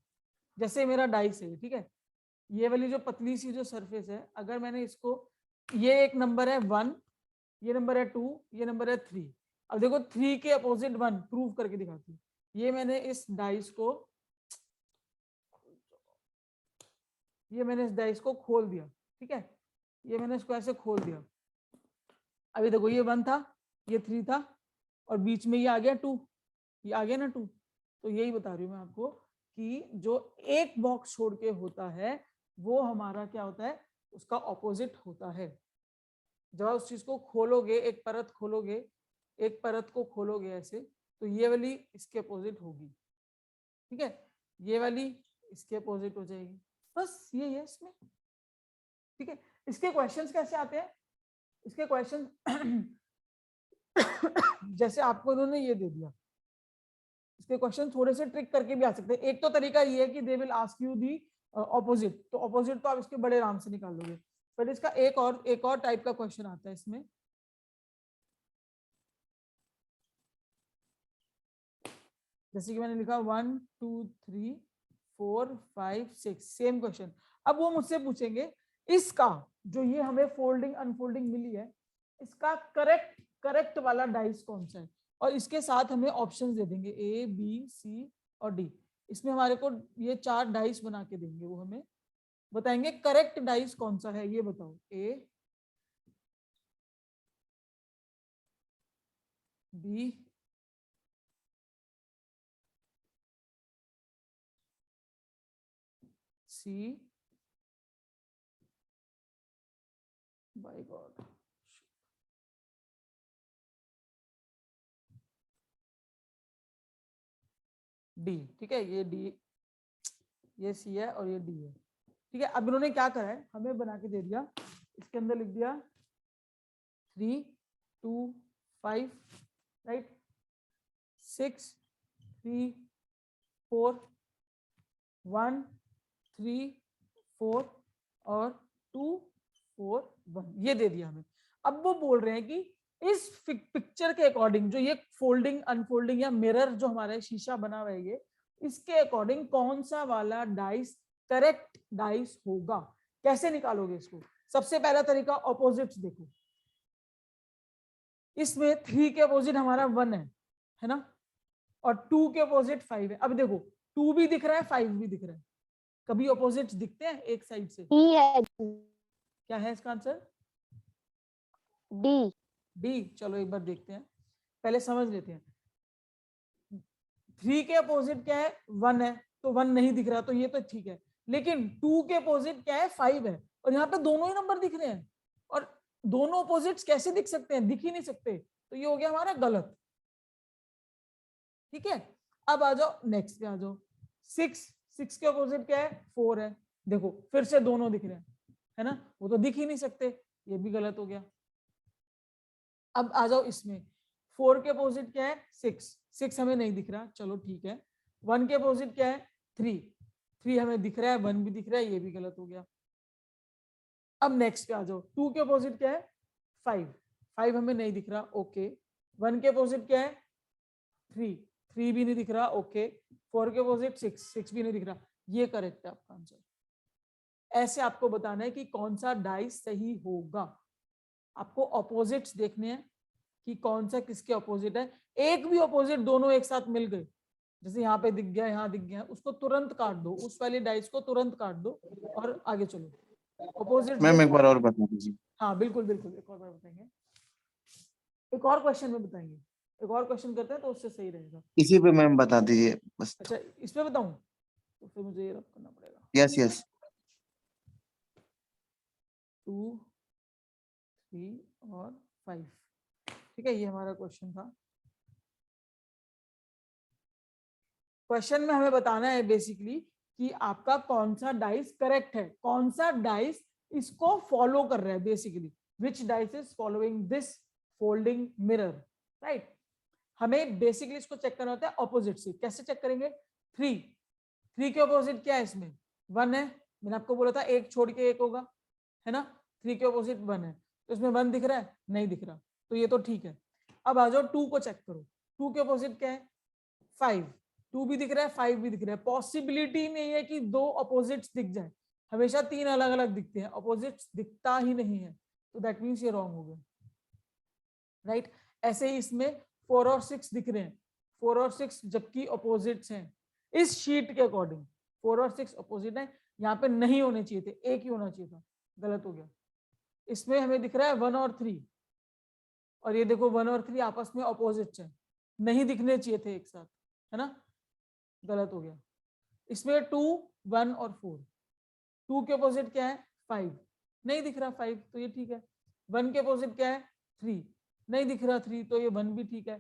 जैसे मेरा डाइस है, ठीक है, ये वाली जो पतली सी जो सरफेस है, अगर मैंने इसको, ये एक नंबर है 1, ये नंबर है 2, ये नंबर है 3। अब देखो 3 के अपोजिट 1 प्रूव करके दिखाती हूँ। ये मैंने इस डाइस को, ये मैंने इस डाइस को खोल दिया, ठीक है, ये मैंने इसको ऐसे खोल दिया। अभी देखो ये 1 था, ये 3 था, और बीच में ये आ गया 2, ये आ गया ना 2। तो यही बता रही हूँ मैं आपको कि जो एक बॉक्स छोड़ के होता है वो हमारा क्या होता है, उसका ऑपोजिट होता है। जब उस चीज को खोलोगे, एक परत खोलोगे, एक परत को खोलोगे ऐसे, तो ये वाली इसके अपोजिट होगी, ठीक है, ये वाली इसके अपोजिट हो जाएगी। बस ये है इसमें। ठीक है, इसके क्वेश्चंस कैसे आते हैं, इसके क्वेश्चन जैसे आपको इन्होंने ये दे दिया, इसके क्वेश्चन थोड़े से ट्रिक करके भी आ सकते हैं। एक तो तरीका ये है कि they will ask you the opposite, तो ऑपोजिट तो आप इसके बड़े आराम से निकाल लोगे। पर इसका एक और टाइप का क्वेश्चन आता है इसमें, जैसे कि मैंने लिखा 1 2 3 4 5 6, सेम क्वेश्चन। अब वो मुझसे पूछेंगे इसका, जो ये हमें फोल्डिंग अनफोल्डिंग मिली है, इसका करेक्ट वाला डाइस कौन सा है, और इसके साथ हमें ऑप्शंस दे देंगे ए बी सी और डी। इसमें हमारे को ये 4 डाइस बना के देंगे, वो हमें बताएंगे करेक्ट डाइस कौन सा है, ये बताओ A B C, by god, D. ठीक है, ये डी, ये सी है और ये डी है। ठीक है, अब इन्होंने क्या करा है, हमें बना के दे दिया, इसके अंदर लिख दिया 3 2 5, राइट, 6 3 4 1 3 4 और 2 4 1, ये दे दिया हमें। अब वो बोल रहे हैं कि इस पिक्चर के अकॉर्डिंग, जो ये फोल्डिंग अनफोल्डिंग या मिरर जो हमारा शीशा बना हुआ है, ये इसके अकॉर्डिंग कौन सा वाला डाइस करेक्ट डाइस होगा। कैसे निकालोगे इसको? सबसे पहला तरीका ऑपोजिट्स देखो। इसमें 3 के अपोजिट हमारा 1 है ना, और 2 के अपोजिट 5 है। अब देखो 2 भी दिख रहा है 5 भी दिख रहा है, कभी अपोजिट्स दिखते हैं एक साइड से? डी है, क्या है इसका आंसर? डी। डी। चलो एक बार देखते हैं, पहले समझ लेते हैं। 3 के अपोजिट क्या है? 1 है, तो 1 नहीं दिख रहा, तो ये तो ठीक है। लेकिन 2 के अपोजिट क्या है? 5 है, और यहाँ पे दोनों ही नंबर दिख रहे हैं, और दोनों अपोजिट्स कैसे दिख सकते हैं? दिख ही नहीं सकते, तो ये हो गया हमारा गलत। ठीक है, अब आ जाओ नेक्स्ट पे आ जाओ। 6 के अपोजिट क्या है? 4 है, देखो फिर से दोनों दिख रहे हैं, है ना, वो तो दिख ही नहीं सकते, ये भी गलत हो गया। अब आ जाओ इसमें, 4 के अपोजिट क्या है? 6 हमें नहीं दिख रहा, चलो ठीक है। 1 के अपोजिट क्या है? 3 हमें दिख रहा है, 1 भी दिख रहा है, ये भी गलत हो गया। अब नेक्स्ट पे आ जाओ, 2 के अपोजिट क्या है? 5 हमें नहीं दिख रहा, ओके। 1 के अपोजिट क्या है? 3 भी नहीं दिख रहा, ओके। 4 के अपोजिट 6 भी नहीं दिख रहा, ये करेक्ट है आपका आंसर। ऐसे आपको बताना है कि कौन सा डाइस सही होगा। आपको ऑपोजिट्स देखने हैं कि कौन सा किसके ऑपोजिट है। एक भी ऑपोजिट दोनों एक साथ मिल गए, जैसे यहाँ पे दिख गया, यहाँ दिख गया, उसको तुरंत काट दो, उस वाली डाइस को तुरंत काट दो और आगे चलो। ऑपोजिट मैम एक बार और बता दीजिए। हाँ बिल्कुल बिल्कुल, एक और बार बताएंगे, एक और क्वेश्चन में बताएंगे, एक और क्वेश्चन करते हैं तो उससे सही रहेगा। इसी पे मैम बता दीजिए बस। अच्छा इस पे बताऊं? तो फिर मुझे ये रब करना पड़ेगा। यस यस 2, 3 और 5, ठीक है, ये हमारा क्वेश्चन था। क्वेश्चन में हमें बताना है बेसिकली कि आपका कौन सा डाइस करेक्ट है, कौन सा डाइस इसको फॉलो कर रहा है, basically which dice is following this folding mirror, right. हमें बेसिकली इसको चेक करना होता है ऑपोजिट से। कैसे चेक करेंगे? 3 के ऑपोजिट क्या है? इसमें 1 है, मैंने आपको बोला था एक छोड़ के एक होगा, है ना। 3 के ऑपोजिट 1 है, तो इसमें 1 दिख रहा है? नहीं दिख रहा, तो ये तो ठीक है। अब आ जाओ 2 को चेक करो। 2 के ऑपोजिट क्या है? 5। 2 भी दिख रहा है, 5 भी दिख रहा है। पॉसिबिलिटी नहीं है कि दो ऑपोजिट्स दिख जाए, हमेशा 3 अलग अलग दिखते हैं, ऑपोजिट्स दिखता ही नहीं है, तो दैट मीन्स ये रॉन्ग हो गया, राइट। ऐसे ही इसमें 4 और 6 दिख रहे हैं, 4 और 6 जबकि ऑपोजिट्स हैं इस शीट के अकॉर्डिंग। 4 और 6 ऑपोजिट है, यहाँ पे नहीं होने चाहिए थे, एक ही होना चाहिए था, गलत हो गया। इसमें हमें दिख रहा है 1 और 3, और ये देखो 1 और 3 आपस में ऑपोजिट्स हैं, नहीं दिखने चाहिए थे एक साथ, है ना, गलत हो गया। इसमें 2, 1 और 4, 2 के अपोजिट क्या है? 5, नहीं दिख रहा 5, तो ये ठीक है। 1 के अपोजिट क्या है? 3, नहीं दिख रहा 3, तो ये 1 भी ठीक है।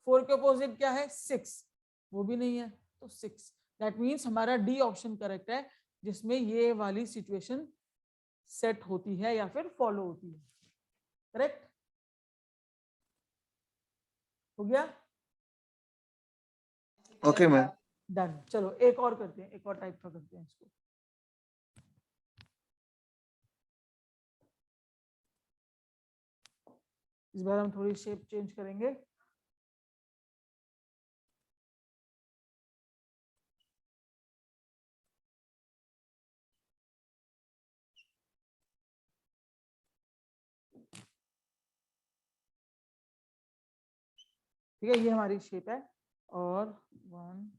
4 के अपोजिट क्या है? 6, वो भी नहीं है, तो 6। दैट मीन्स हमारा डी ऑप्शन करेक्ट है, जिसमें ये वाली सिचुएशन सेट होती है या फिर फॉलो होती है, करेक्ट हो गया। Okay ma'am. डन। चलो एक और करते हैं, एक और टाइप का करते हैं इसको। इस बार हम थोड़ी शेप चेंज करेंगे। ठीक है, ये हमारी शेप है, और 1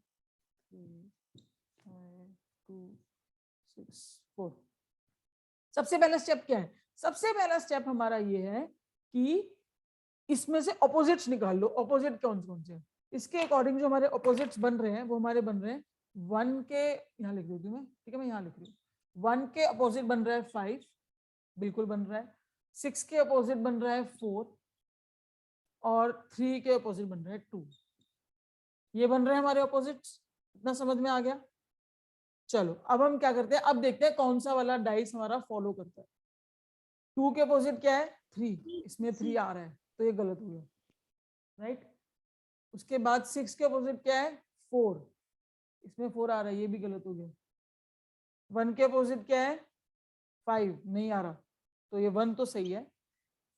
3 5 2 6 4। सबसे पहला स्टेप क्या है? सबसे पहला स्टेप हमारा ये है कि इसमें से ऑपोजिट्स निकाल लो। ऑपोजिट कौन कौन से हैं? इसके अकॉर्डिंग जो हमारे ऑपोजिट्स बन रहे हैं वो हमारे बन रहे हैं 1 के, यहाँ लिख देती हूँ मैं, ठीक है, मैं यहाँ लिख रही हूँ। 1 के अपोजिट बन रहा है 5, बिल्कुल बन रहा है। 6 के अपोजिट बन रहा है 4, और 3 के अपोजिट बन रहा है 2। ये बन रहे हैं हमारे ऑपोजिट्स, इतना समझ में आ गया। चलो अब हम क्या करते हैं, अब देखते हैं कौन सा वाला डाइस हमारा फॉलो करता है। 2 के अपोजिट क्या है? 3, इसमें 3 आ रहा है, तो ये गलत हो गया, राइट। उसके बाद 6 के अपोजिट क्या है? 4, इसमें 4 आ रहा है, ये भी गलत हो गया। 1 के अपोजिट क्या है? 5, नहीं आ रहा, तो ये 1 तो सही है।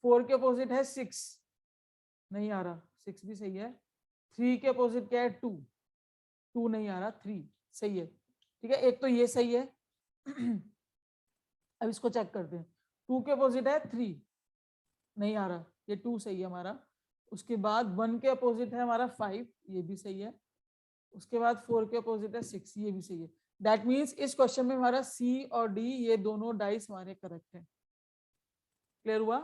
4 के अपोजिट है 6, नहीं आ रहा, 6 भी सही है। 3 के अपोजिट क्या है? 2, 2 नहीं आ रहा, 3 सही है। ठीक है, एक तो ये सही है। अब इसको चेक करते हैं। 2 के अपोजिट है 3, नहीं आ रहा, ये 2 सही है हमारा। उसके बाद 1 के अपोजिट है हमारा 5, ये भी सही है। उसके बाद 4 के अपोजिट है 6, ये भी सही है। दैट मीन्स इस क्वेश्चन में हमारा सी और डी ये दोनों डाइस हमारे करेक्ट है। क्लियर हुआ?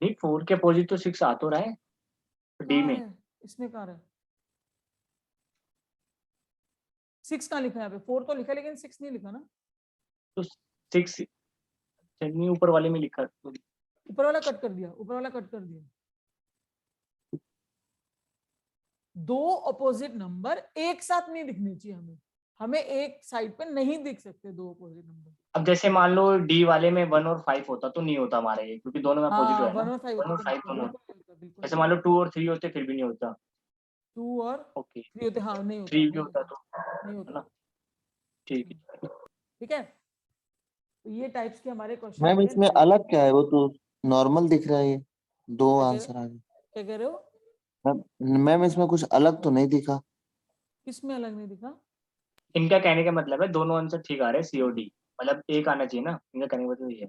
नहीं, 4 के अपोजिट तो 6 आ तो रहा है डी कहाँ में। है? इसमें कहाँ है? 6 कहाँ लिखा है यहाँ पे? 4 तो लिखा है लेकिन 6 नहीं लिखा ना। तो 6 नहीं, ऊपर वाले में लिखा तो। ऊपर वाला कट कर दिया, ऊपर वाला कट कर दिया। दो अपोजिट नंबर एक साथ नहीं दिखने चाहिए हमें। हमें एक साइड पे नहीं दिख सकते दो अपोजिट नंबर। अब जैसे मान लो डी वाले में 1 और 5 होता तो नहीं होता हमारे ये, क्योंकि दोनों में अपोजिट हाँ, है ना। 1 और 5 1 और होता 5 तो दोनों। बिल्कुल नहीं होता, बिल्कुल जैसे नहीं मान लो होता। 2 और 3 होते फिर भी नहीं होता। 2 और ओके, 3 होते, हाँ नहीं होता, 3 भी नहीं होता होता, तो, नहीं है होता। ना। ठीक है। ठीक है, तो ये टाइप्स के हमारे क्वेश्चन मैम होते इसमें हैं। अलग क्या है? वो तो नॉर्मल दिख रहा है ये, दो क्या कह रहे आंसर आ गए। क्या कह रहे हो? मैम इसमें कुछ अलग तो नहीं दिखा। किसमें अलग नहीं दिखा? इनका कहने का मतलब है दोनों आंसर ठीक आ रहे हैं, सी और डी, मतलब एक आना चाहिए ना। इनका कहने का मतलब ये है।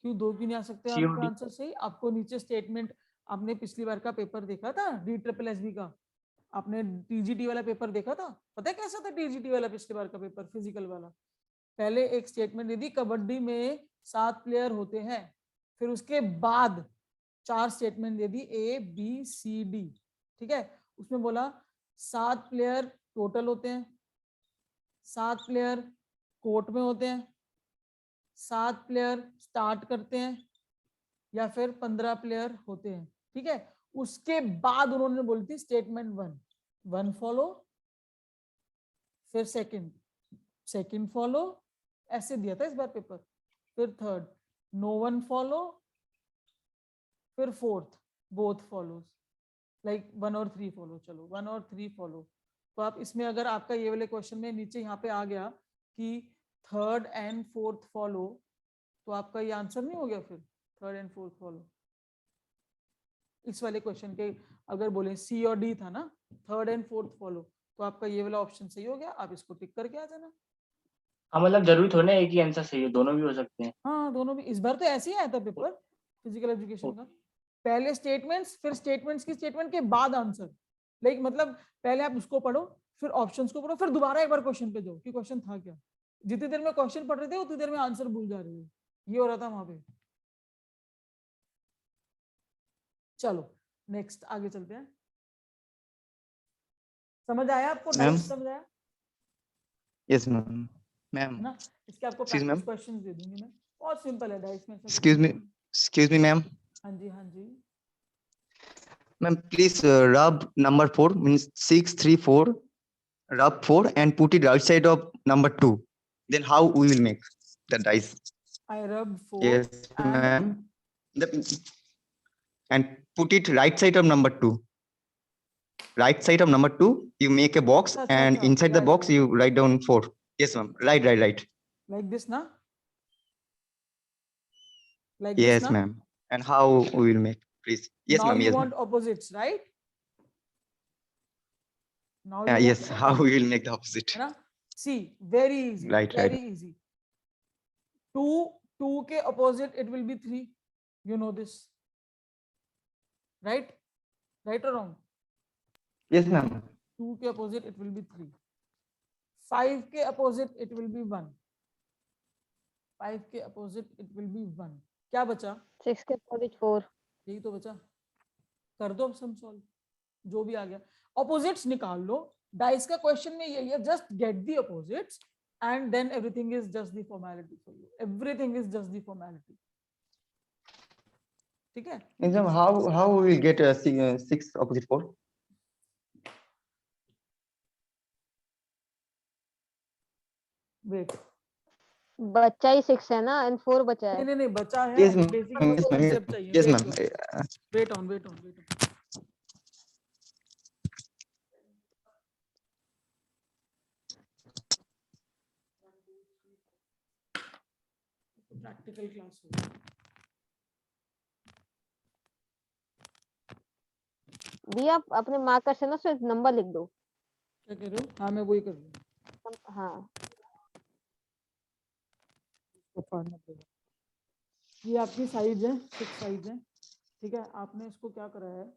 क्यों दो क्यों नहीं आ सकते सी और आपके डी। आंसर सही? आपको नीचे स्टेटमेंट, आपने पिछली बार का पेपर देखा था DSSB का? आपने TGT वाला पेपर देखा था? पता है कैसा था TGT वाला पिछली बार का पेपर, फिजिकल वाला? पहले एक स्टेटमेंट दी थी, कबड्डी में 7 प्लेयर होते हैं। फिर उसके बाद 4 स्टेटमेंट दे दी, ABCD। ठीक है, उसमें बोला 7 प्लेयर टोटल होते हैं, 7 प्लेयर कोर्ट में होते हैं, 7 प्लेयर स्टार्ट करते हैं, या फिर 15 प्लेयर होते हैं। ठीक है, उसके बाद उन्होंने बोली थी स्टेटमेंट 1 फॉलो, फिर सेकंड फॉलो, ऐसे दिया था इस बार पेपर। फिर थर्ड नो वन फॉलो, फिर फोर्थ बोथ फॉलोज, लाइक 1 और 3 फॉलो। चलो 1 और 3 फॉलो। तो आप इसमें अगर आपका ये वाले क्वेश्चन में नीचे यहाँ पे आ गया कि थर्ड एंड फोर्थ फॉलो, तो आपका ये आंसर नहीं हो गया फिर? थर्ड एंड फोर्थ फॉलो इस वाले क्वेश्चन के अगर बोले सी और डी था ना, थर्ड एंड फोर्थ फॉलो, तो आपका ये वाला ऑप्शन सही हो गया। आप इसको टिक करके आ जाना। हाँ, मतलब जरूरी थोड़ा ना एक ही आंसर सही है, दोनों भी हो सकते हैं। हाँ, दोनों भी। इस बार तो ऐसे ही आया था पेपर फिजिकल एजुकेशन का। पहले स्टेटमेंट्स, फिर स्टेटमेंट्स की स्टेटमेंट के बाद आंसर। लाइक मतलब पहले आप उसको पढ़ो, फिर ऑप्शंस को पढ़ो, फिर दोबारा एक बार क्वेश्चन पे जाओ कि क्वेश्चन था क्या। जितनी देर में क्वेश्चन पढ़ रहे थे उतनी देर में आंसर भूल जा रहे थे। ये हो रहा था वहां पे। चलो नेक्स्ट आगे चलते हैं। समझ आया आपको? मैम। डाइस समझ आया यस मैम। मैम है ना? इसके आपको Excuse प्रैक्टिस ma'am? क्वेश्चंस दे दूंगी मैं। बहुत सिंपल है डाइस में, ऐसा कुछ एक्सक्यूज नहीं मी, है। Excuse me ma'am. हाँ जी, हाँ जी। Ma'am please rub number 4 means 634, rub 4 and put it right side of number 2, then how we will make the dice? I rubbed 4 Yes and ma'am. And put it right side of number 2. Right side of number 2 you make a box अच्छा, अच्छा, and अच्छा, inside the yeah, box yeah, you yeah. write down 4. Yes ma'am. Right. Like this ना? Like this Yes ना? ma'am. And how we will make, please? Yes Now ma'am. you Yes want ma'am. opposites, right? Now you want Yes, how we will make the opposite? है ना? See, very easy, Right. very easy. 2 के opposite it will be 3. You know this, right? Right or wrong? Yes ma'am. 2 के opposite it will be 3. 5 के opposite it will be 1. 5 के opposite it will be 1. क्या बचा? 6 के opposite 4। यही तो बचा। कर दो सम सॉल्व, जो भी आ गया। ऑपोजिट्स निकाल लो। डाइस का क्वेश्चन में यही है, just get the opposites and then everything is just the formality for you. Everything is just the formality. ठीक है? Yes, ma'am, how we will get 6 opposite 4? Wait, बच्चा ही 6 है ना, एंड 4 बचा है। नहीं बचा है। Yes ma'am. Basic Yes ma'am. Concept चाहिए। Yes ma'am. Wait on. Practical class हो। दिया अपने मार्कर से ना सिर्फ नंबर लिख दो। क्या कह रहे हो? हाँ मैं वही कर रही हूँ, हाँ इसको फाड़ना पड़ेगा। ये आपकी साइज है, 6 साइज है, ठीक है। आपने इसको क्या करा है,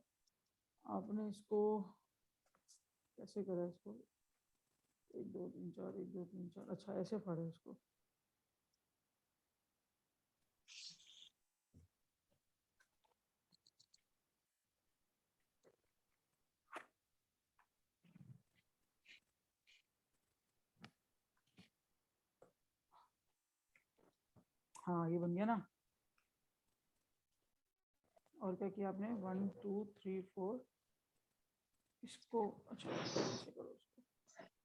आपने इसको कैसे करा है, इसको 1 2 3 4 1 2 3 4, अच्छा ऐसे फाड़ा इसको। हाँ ये बन गया ना। और क्या किया आपने, 1 2 3 4, इसको अच्छा ऐसे करो,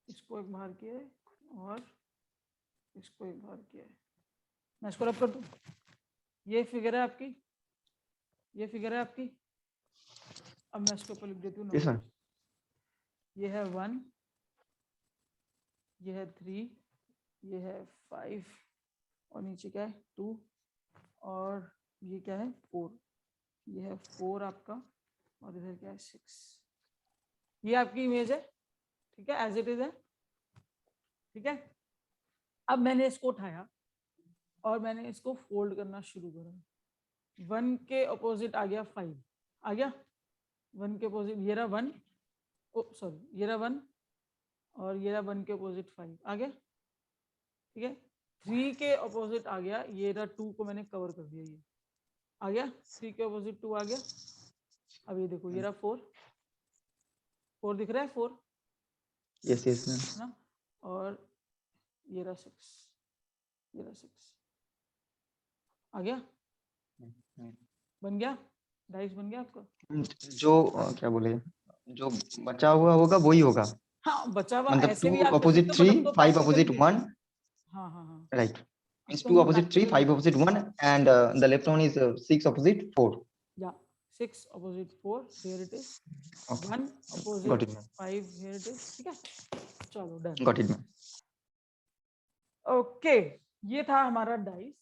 इसको एक बाहर किया है और इसको एक बाहर किया है। मैं इसको रब कर दूं, ये फिगर है आपकी, ये फिगर है आपकी। अब मैं इसके ऊपर लिख देती हूँ Yes, sir. नंबर। ये है 1, ये है 3, ये है 5 और नीचे क्या है 2 और ये क्या है 4, ये है 4 आपका और इधर क्या है 6। ये आपकी इमेज है, ठीक है, एज इट इज है, ठीक है। अब मैंने इसको उठाया और मैंने इसको फोल्ड करना शुरू करा। 1 के अपोजिट आ गया 5, आ गया 1 के अपोजिट, ये रहा 1, सॉरी ये रहा 1 और ये रहा 1 के अपोजिट 5, आ गया, ठीक है। 3 के अपोजिट आ गया, ये रहा 2 को मैंने कवर कर दिया, ये आ गया, 3 के अपोजिट 2 आ गया। अब ये देखो, ये रहा 4 दिख रहा है 4 Yes, yes, ma'am. ना, और ये रहा 6, ये रहा 6, आ गया, बन गया, डाइस बन गया आपका। जो क्या बोले, जो बचा हुआ होगा वही होगा, हाँ बचा हुआ मतलब ऐसे भी 2 आप कर opposite सकते हो, 3 मतलब तो 5 practically opposite 1, हाँ हाँ हाँ, right? Means तो 2 हम opposite 3 5 practically opposite 1 and the left one is 6 opposite 4. yeah 6 opposite 4, here it is, Okay, 1 opposite got it, ma'am. 5, here it is, ठीक है। चलो done, Got it, ma'am. Okay. ये था हमारा डाइस,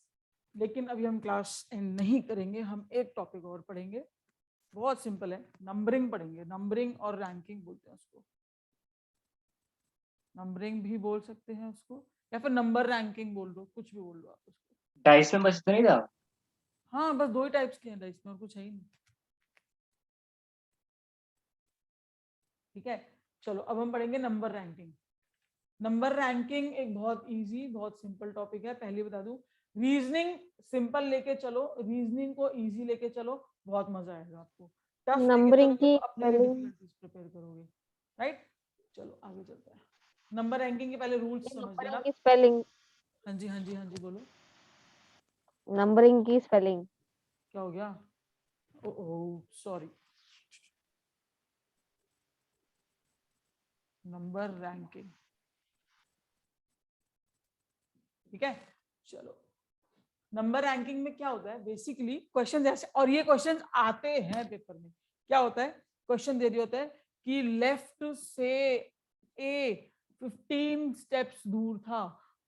लेकिन अभी हम क्लास एंड नहीं करेंगे, हम एक टॉपिक और पढ़ेंगे, बहुत सिंपल है, नंबरिंग पढ़ेंगे। नंबरिंग और रैंकिंग बोलते हैं उसको, नंबरिंग भी बोल सकते हैं उसको, या फिर नंबर रैंकिंग बोल दो, कुछ भी बोल दो आप उसको। डाइस में बचता नहीं था। हाँ बस 2 ही टाइप्स के हैं डाइस में, और कुछ है ही नहीं, ठीक है। चलो अब हम पढ़ेंगे नंबर रैंकिंग। नंबर रैंकिंग एक बहुत इजी, बहुत सिंपल टॉपिक है। पहले बता दूं, रीजनिंग सिंपल लेके चलो, रीजनिंग को इजी लेके चलो, बहुत मजा आएगा आपको। टफ लेके नंबरिंग चलोगे की तो अपने लिए spelling- डिफिकल्टीज प्रिपेयर करोगे, राइट। चलो आगे चलते हैं। नंबर रैंकिंग के पहले रूल्स समझ लेना। नंबरिंग की स्पेलिंग, हाँ जी हाँ जी हाँ जी, बोलो नंबरिंग की स्पेलिंग। क्या हो गया, ओह सॉरी, नंबर रैंकिंग, ठीक है। चलो नंबर रैंकिंग में क्या होता है, बेसिकली क्वेश्चन ऐसे, और ये क्वेश्चन आते हैं पेपर में। क्या होता है, क्वेश्चन दे दिया होता है कि लेफ्ट से ए 15 स्टेप्स दूर था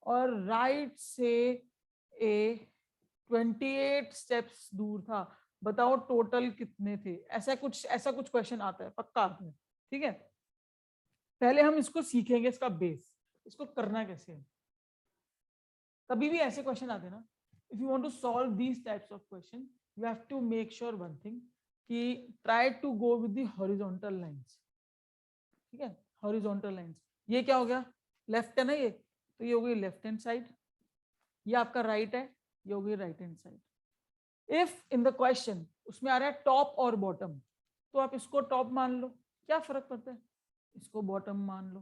और राइट से ए 28 स्टेप्स दूर था, बताओ टोटल कितने थे। ऐसा कुछ क्वेश्चन आता है, पक्का आता है, ठीक है। पहले हम इसको सीखेंगे, इसका बेस, इसको करना कैसे है। कभी भी ऐसे क्वेश्चन आते हैं ना, if you want to solve these types of question, you have to make sure one thing कि try to go with the horizontal lines, ठीक है। horizontal lines, ये क्या हो गया, लेफ्ट है ना ये, तो ये हो गई लेफ्ट हैंड साइड, ये आपका राइट है, ये हो गई right hand side. If in the question उसमें आ रहा है टॉप और बॉटम, तो आप इसको टॉप मान लो, क्या फर्क पड़ता है, इसको बॉटम मान लो,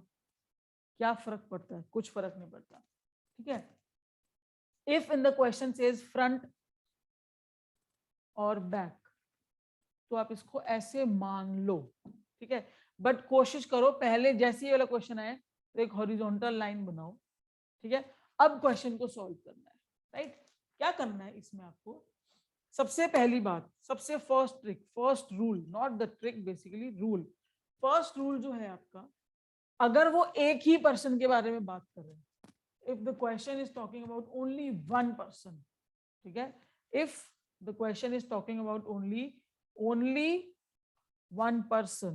क्या फर्क पड़ता है, कुछ फर्क नहीं पड़ता, ठीक है। If in the question says front और बैक, तो आप इसको ऐसे मान लो, ठीक है। बट कोशिश करो पहले जैसे ये वाला क्वेश्चन आए तो एक हॉरिजॉन्टल लाइन बनाओ, ठीक है। अब क्वेश्चन को सॉल्व करना है, राइट। क्या करना है इसमें आपको, सबसे पहली बात, सबसे first trick, first rule, not the trick, basically rule, first rule जो है आपका, अगर वो एक ही पर्सन के बारे में बात कर रहे हैं, if the question is talking about only one person, ठीक है, if the question is talking about only 1 person,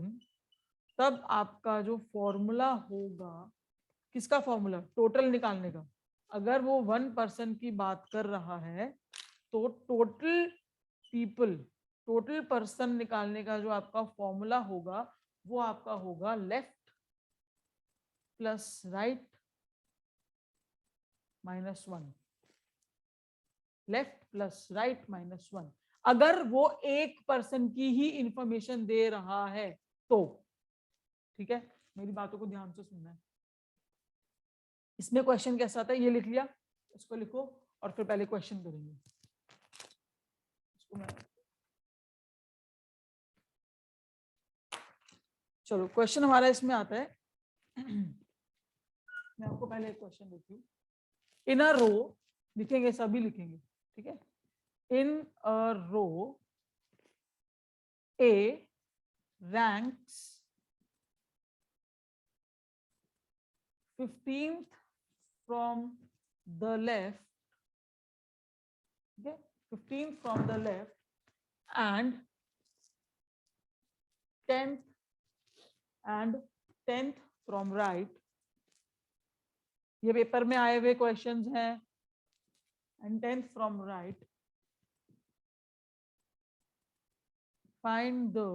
तब आपका जो फॉर्मूला होगा, किसका फॉर्मूला, टोटल निकालने का। अगर वो 1 पर्सन की बात कर रहा है तो टोटल पीपल, टोटल पर्सन निकालने का जो आपका फॉर्मूला होगा वो आपका होगा left plus right -1, left plus right -1। अगर वो एक पर्सन की ही इंफॉर्मेशन दे रहा है तो, ठीक है, मेरी बातों को ध्यान से सुनना है। इसमें क्वेश्चन कैसा आता है, ये लिख लिया, इसको लिखो और फिर पहले क्वेश्चन करेंगे। चलो क्वेश्चन हमारा इसमें आता है। मैं आपको पहले एक क्वेश्चन देती हूँ। इन अ रो, लिखेंगे सभी लिखेंगे, ठीक है। इन अ रो ए ranks 15th from the left, okay, 15th from the left and 10th from right। ये पेपर में आए हुए क्वेश्चंस हैं। and 10th from right, find the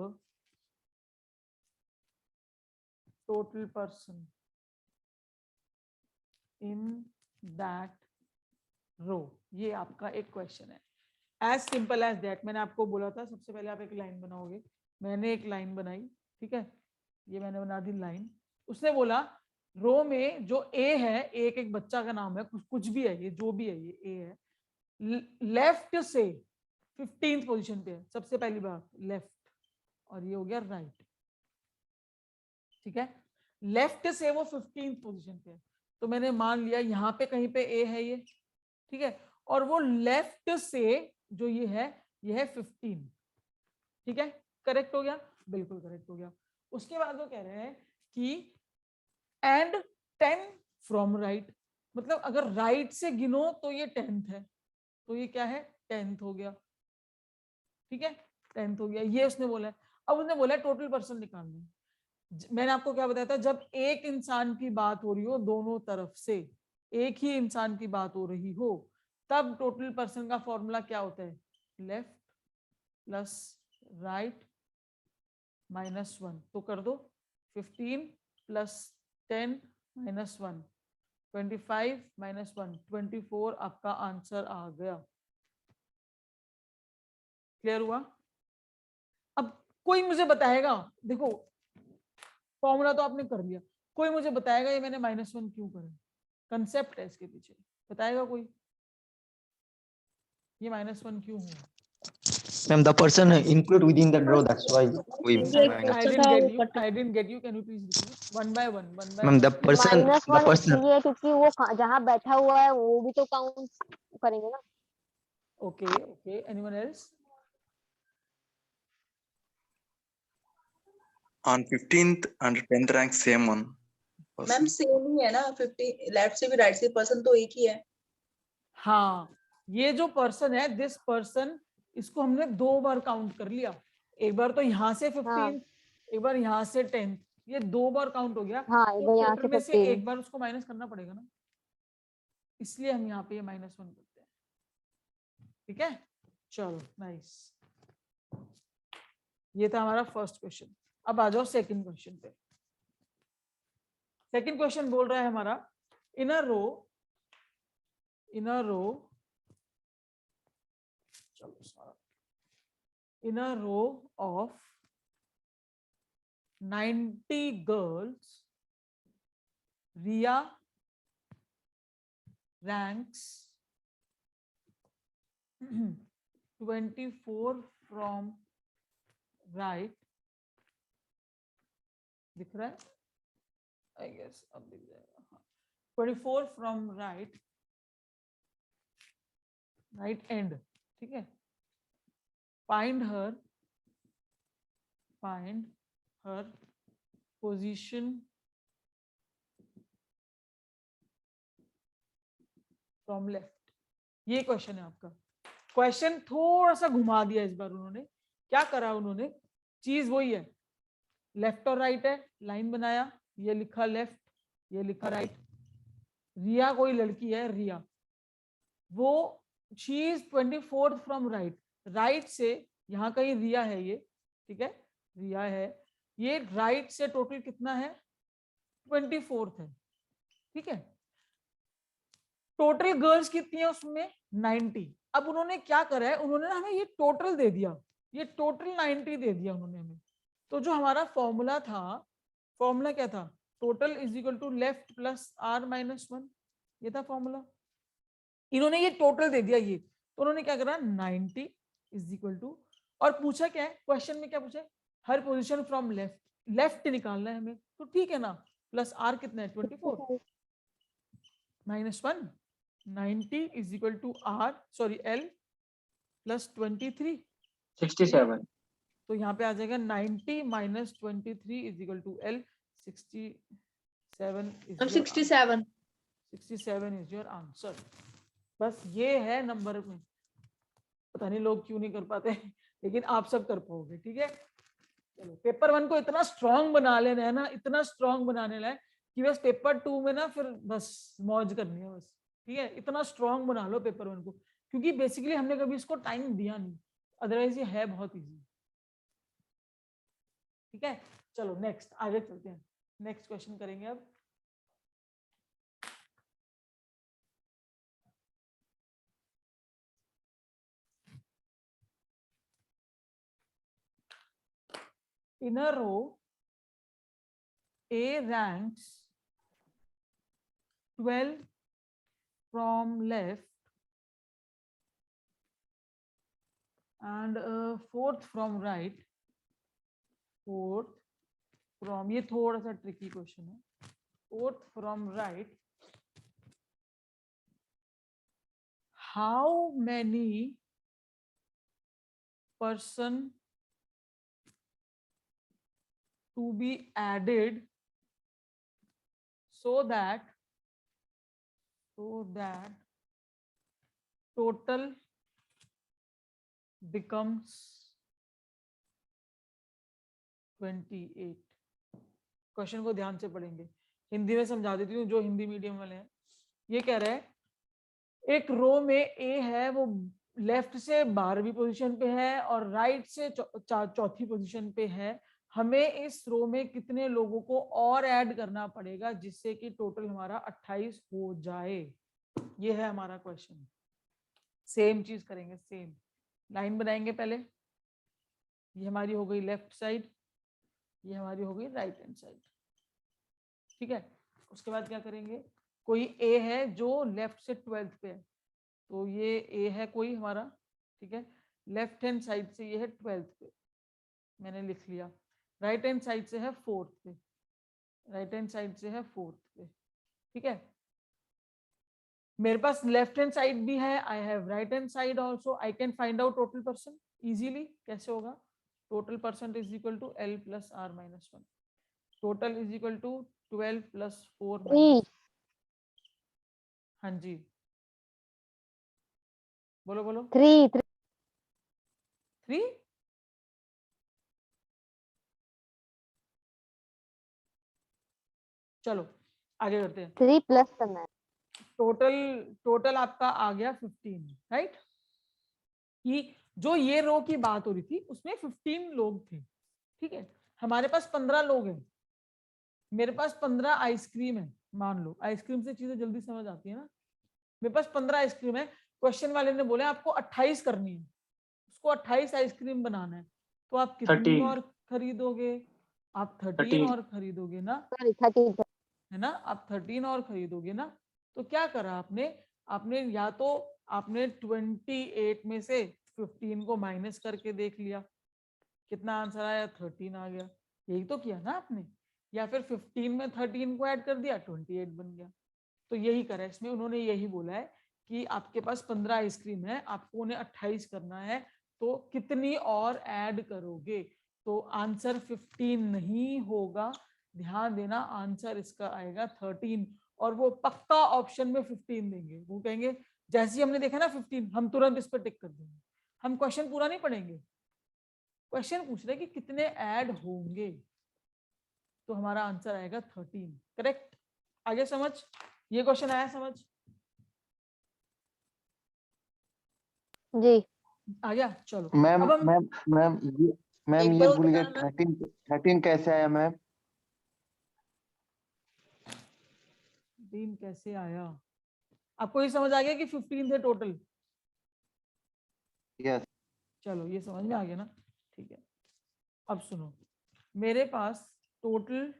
total person in that row। ये आपका एक क्वेश्चन है, एज सिंपल एज दैट। मैंने आपको बोला था सबसे पहले आप एक लाइन बनाओगे, मैंने एक लाइन बनाई, ठीक है, ये मैंने बना दी लाइन। उसने बोला रो में जो ए है, एक एक बच्चा का नाम है, कुछ भी है, ये जो भी है, ये ए है, लेफ्ट से 15th पोजीशन पे है, सबसे पहली बात लेफ्ट, और ये हो गया राइट, ठीक है। लेफ्ट से वो 15th पोजीशन पे है, तो मैंने मान लिया यहाँ पे कहीं पे ए है ये, ठीक है, और वो लेफ्ट से जो ये है 15, ठीक है, करेक्ट हो गया, बिल्कुल करेक्ट हो गया। उसके बाद वो कह रहे हैं कि एंड 10 फ्रॉम राइट, मतलब अगर राइट से गिनो तो ये 10th है, तो ये क्या है 10th हो गया, ठीक है, 10th हो गया, ये उसने बोला है। अब उसने बोला टोटल पर्सन निकालना है। मैंने आपको क्या बताया था, जब एक इंसान की बात हो रही हो, दोनों तरफ से एक ही इंसान की बात हो रही हो, तब टोटल पर्सन का फॉर्मूला क्या होता है, लेफ्ट प्लस राइट -1। तो कर दो 15 प्लस 10 -1, 25 -1, 24 आपका आंसर आ गया। क्लियर हुआ। अब कोई मुझे बताएगा, देखो फॉर्मूला तो आपने कर लिया, कोई मुझे बताएगा ये मैंने -1 क्यों करा, कंसेप्ट है इसके पीछे, बताएगा कोई ये -1 क्यों हुआ। Ma'am, the person included within the row, that's why we ये minus. I didn't get you, can you please repeat one by one Ma'am, the person, -1 the person. इसलिए क्योंकि वो जहाँ बैठा हुआ है वो भी तो काउंट करेंगे ना। okay, anyone else? On 15th and 10th rank same one ma'am person. Same ही है ना, 50 लेफ्ट से भी राइट से पर्सन तो एक ही है। हाँ, ये जो पर्सन है, दिस पर्सन, इसको हमने 2 बार काउंट कर लिया, एक बार तो यहाँ से 15, एक बार यहाँ से 10, ये 2 बार काउंट हो गया। हाँ, तो यहाँ टोटल से में से 15 एक बार उसको माइनस करना पड़ेगा ना, इसलिए हम यहाँ पे ये -1 करते हैं, ठीक है। चलो नाइस, ये था हमारा फर्स्ट क्वेश्चन। अब आ जाओ सेकंड क्वेश्चन पे। सेकंड क्वेश्चन बोल रहा है हमारा इन अ रो, चलो सारा, इन अ row of 90 girls, Riya ranks 24 from right, दिख रहा है आई गेस, अब दिख जाएगा, 24 फ्रॉम राइट एंड, ठीक है। Find her position from left, ये क्वेश्चन है आपका। क्वेश्चन थोड़ा सा घुमा दिया इस बार उन्होंने, क्या करा उन्होंने, चीज वही है, लेफ्ट और राइट है, लाइन बनाया, ये लिखा लेफ्ट, ये लिखा राइट। रिया कोई लड़की है, रिया, वो she is 24th from right, right से यहाँ कहीं रिया है ये, ठीक है, रिया है, ये राइट से टोटल कितना है, 24th है, ठीक है। टोटल गर्ल्स कितनी है उसमें, 90। अब उन्होंने क्या करा है, उन्होंने हमें ये टोटल दे दिया, ये टोटल 90 दे दिया उन्होंने हमें। तो जो हमारा फॉर्मूला था, फॉर्मूला क्या था, total is equal to left plus R minus 1, ये था फॉर्मूला। इन्होंने ये टोटल दे दिया ये, तो उन्होंने क्या करा, 90 इज इक्वल टू, और पूछा क्या है, क्वेश्चन में क्या पूछा है, हर पोजीशन फ्रॉम लेफ्ट, लेफ्ट निकालना है हमें, तो ठीक है ना, प्लस आर कितना है 24 minus 1, 90 is equal to R sorry L plus 23 67। तो यहाँ पे आ जाएगा 90 minus 23 is equal to L, 67 is अब your 67 67 इज योर आंसर। बस ये है नंबर में, पता नहीं लोग क्यों नहीं कर पाते लेकिन आप सब कर पाओगे, ठीक है। चलो पेपर 1 को इतना स्ट्रांग बना लेना है ना, इतना स्ट्रांग बनाने लाए कि बस पेपर 2 में ना फिर बस मौज करनी है बस, ठीक है। इतना स्ट्रांग बना लो पेपर 1 को, क्योंकि बेसिकली हमने कभी इसको टाइम दिया नहीं, अदरवाइज ये है बहुत इजी, ठीक है। चलो नेक्स्ट आगे चलते हैं, नेक्स्ट क्वेश्चन करेंगे अब। In a row, A ranks 12 from left and 4th from right. 4th from, ये थोड़ा सा ट्रिकी क्वेश्चन है, 4th from right. How many person to be added so that total becomes 28। Question को ध्यान से पढ़ेंगे, हिंदी में समझा देती हूँ जो हिंदी मीडियम वाले हैं। ये कह रहा है एक रो में ए है, वो लेफ्ट से 12वीं पोजीशन पे है और राइट से चौथी पोजीशन पे है। हमें इस रो में कितने लोगों को और ऐड करना पड़ेगा जिससे कि टोटल हमारा 28 हो जाए, ये है हमारा क्वेश्चन। सेम चीज करेंगे, सेम लाइन बनाएंगे पहले, ये हमारी हो गई लेफ्ट साइड, ये हमारी हो गई राइट हैंड साइड, ठीक है। उसके बाद क्या करेंगे, कोई ए है जो लेफ्ट से 12th पे है, तो ये ए है कोई हमारा, ठीक है। लेफ्ट हैंड साइड से ये है 12th पे, मैंने लिख लिया। राइट हैंड साइड से है 4th पे, राइट हैंड साइड से है 4th पे, ठीक है। मेरे पास लेफ्ट हैंड साइड भी है, I have right hand side also, I can find out total person easily. कैसे होगा, total person is equal to L plus R minus 1, total is equal to 12 plus 4 minus, हाँ जी बोलो बोलो। 3 चलो आगे करते हैं। 3 प्लस करना है। टोटल आपका आ गया 15, राइट। कि जो ये रो की बात हो रही थी उसमें 15 लोग थे, ठीक है। हमारे पास 15 लोग हैं, मेरे पास 15 आइसक्रीम है, मान लो आइसक्रीम से चीजें जल्दी समझ आती है ना। मेरे पास 15 आइसक्रीम है, क्वेश्चन वाले ने बोले आपको 28 करनी है, उसको 28 आइसक्रीम बनाना है, तो आप कितनी 30 और खरीदोगे, आप 13 और खरीदोगे ना, सॉरी 13 है ना, आप 13 और खरीदोगे ना। तो क्या करा आपने या तो आपने 28 में से 15 को माइनस करके देख लिया, कितना आंसर आया, 13 आ गया, यही तो किया ना आपने। या फिर 15 में 13 को ऐड कर दिया, 28 बन गया। तो यही करा इसमें, उन्होंने यही बोला है कि आपके पास 15 आइसक्रीम है, आपको उन्हें 28 करना है, तो कितनी और ऐड करोगे। तो आंसर 15 नहीं होगा, ध्यान देना, आंसर इसका आएगा 13। और वो पक्का ऑप्शन में 15 देंगे, वो कहेंगे जैसे ही हमने देखा ना 15, हम तुरंत इस पर टिक कर देंगे, हम क्वेश्चन पूरा नहीं पढ़ेंगे, क्वेश्चन पूछ रहे हैं कि कितने ऐड होंगे, तो हमारा आंसर आएगा 13। करेक्ट? आगे समझ, ये क्वेश्चन आया समझ? जी। आ गया? चलो मैम अब हम मैम एक ये बार और भूल गए, बताना मैम। 13 कैसे आया मैम? 15 कैसे आया, आपको ये समझ आ गया कि 15 थे टोटल? यस। चलो ये समझ में आ गया ना, ठीक है। अब सुनो, मेरे पास टोटल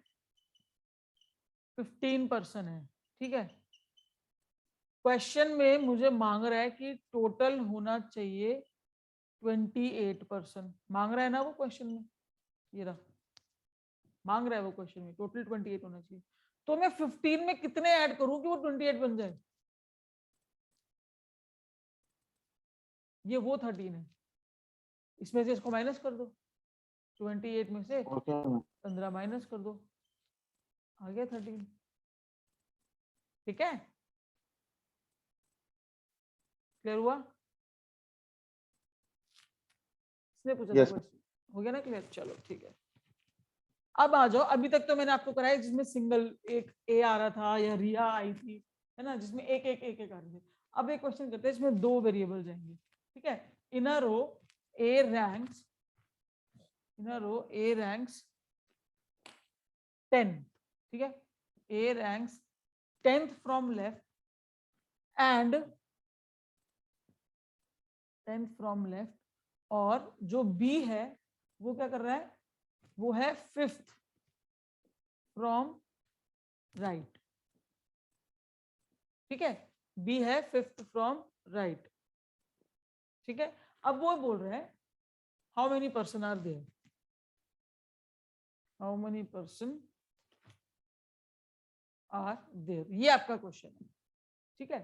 15 पर्सन है, ठीक है। क्वेश्चन में मुझे मांग रहा है कि टोटल होना चाहिए 28 पर्सन, मांग रहा है ना वो क्वेश्चन में, ये रहा मांग रहा है वो क्वेश्चन में, टोटल 28 होना चाहिए। तो मैं 15 में कितने ऐड करूं कि वो 28 बन जाए? ये वो 13 है, इसमें से इसको माइनस कर दो, 28 में से ओके मैम। 15 माइनस कर दो, आ गया 13। ठीक है, क्लियर हुआ? इसने पूछा था Yes, क्वेश्चन, हो गया ना क्लियर? चलो ठीक है। अब आ जाओ, अभी तक तो मैंने आपको कराया जिसमें सिंगल एक ए आ रहा था या रिया आई थी, है ना, जिसमें एक एक एक एक आ रहे थे। अब एक क्वेश्चन करते हैं, इसमें 2 वेरिएबल जाएंगे, ठीक है। इन अ रो ए रैंक्स 10, ठीक है। A ranks 10th from left and 10th from left, और जो बी है वो क्या कर रहा है, वो है 5th फ्रॉम राइट, ठीक है। बी है 5th फ्रॉम राइट, ठीक है। अब वो बोल रहे हैं how many person are there, how many person are there, ये आपका क्वेश्चन है, ठीक है।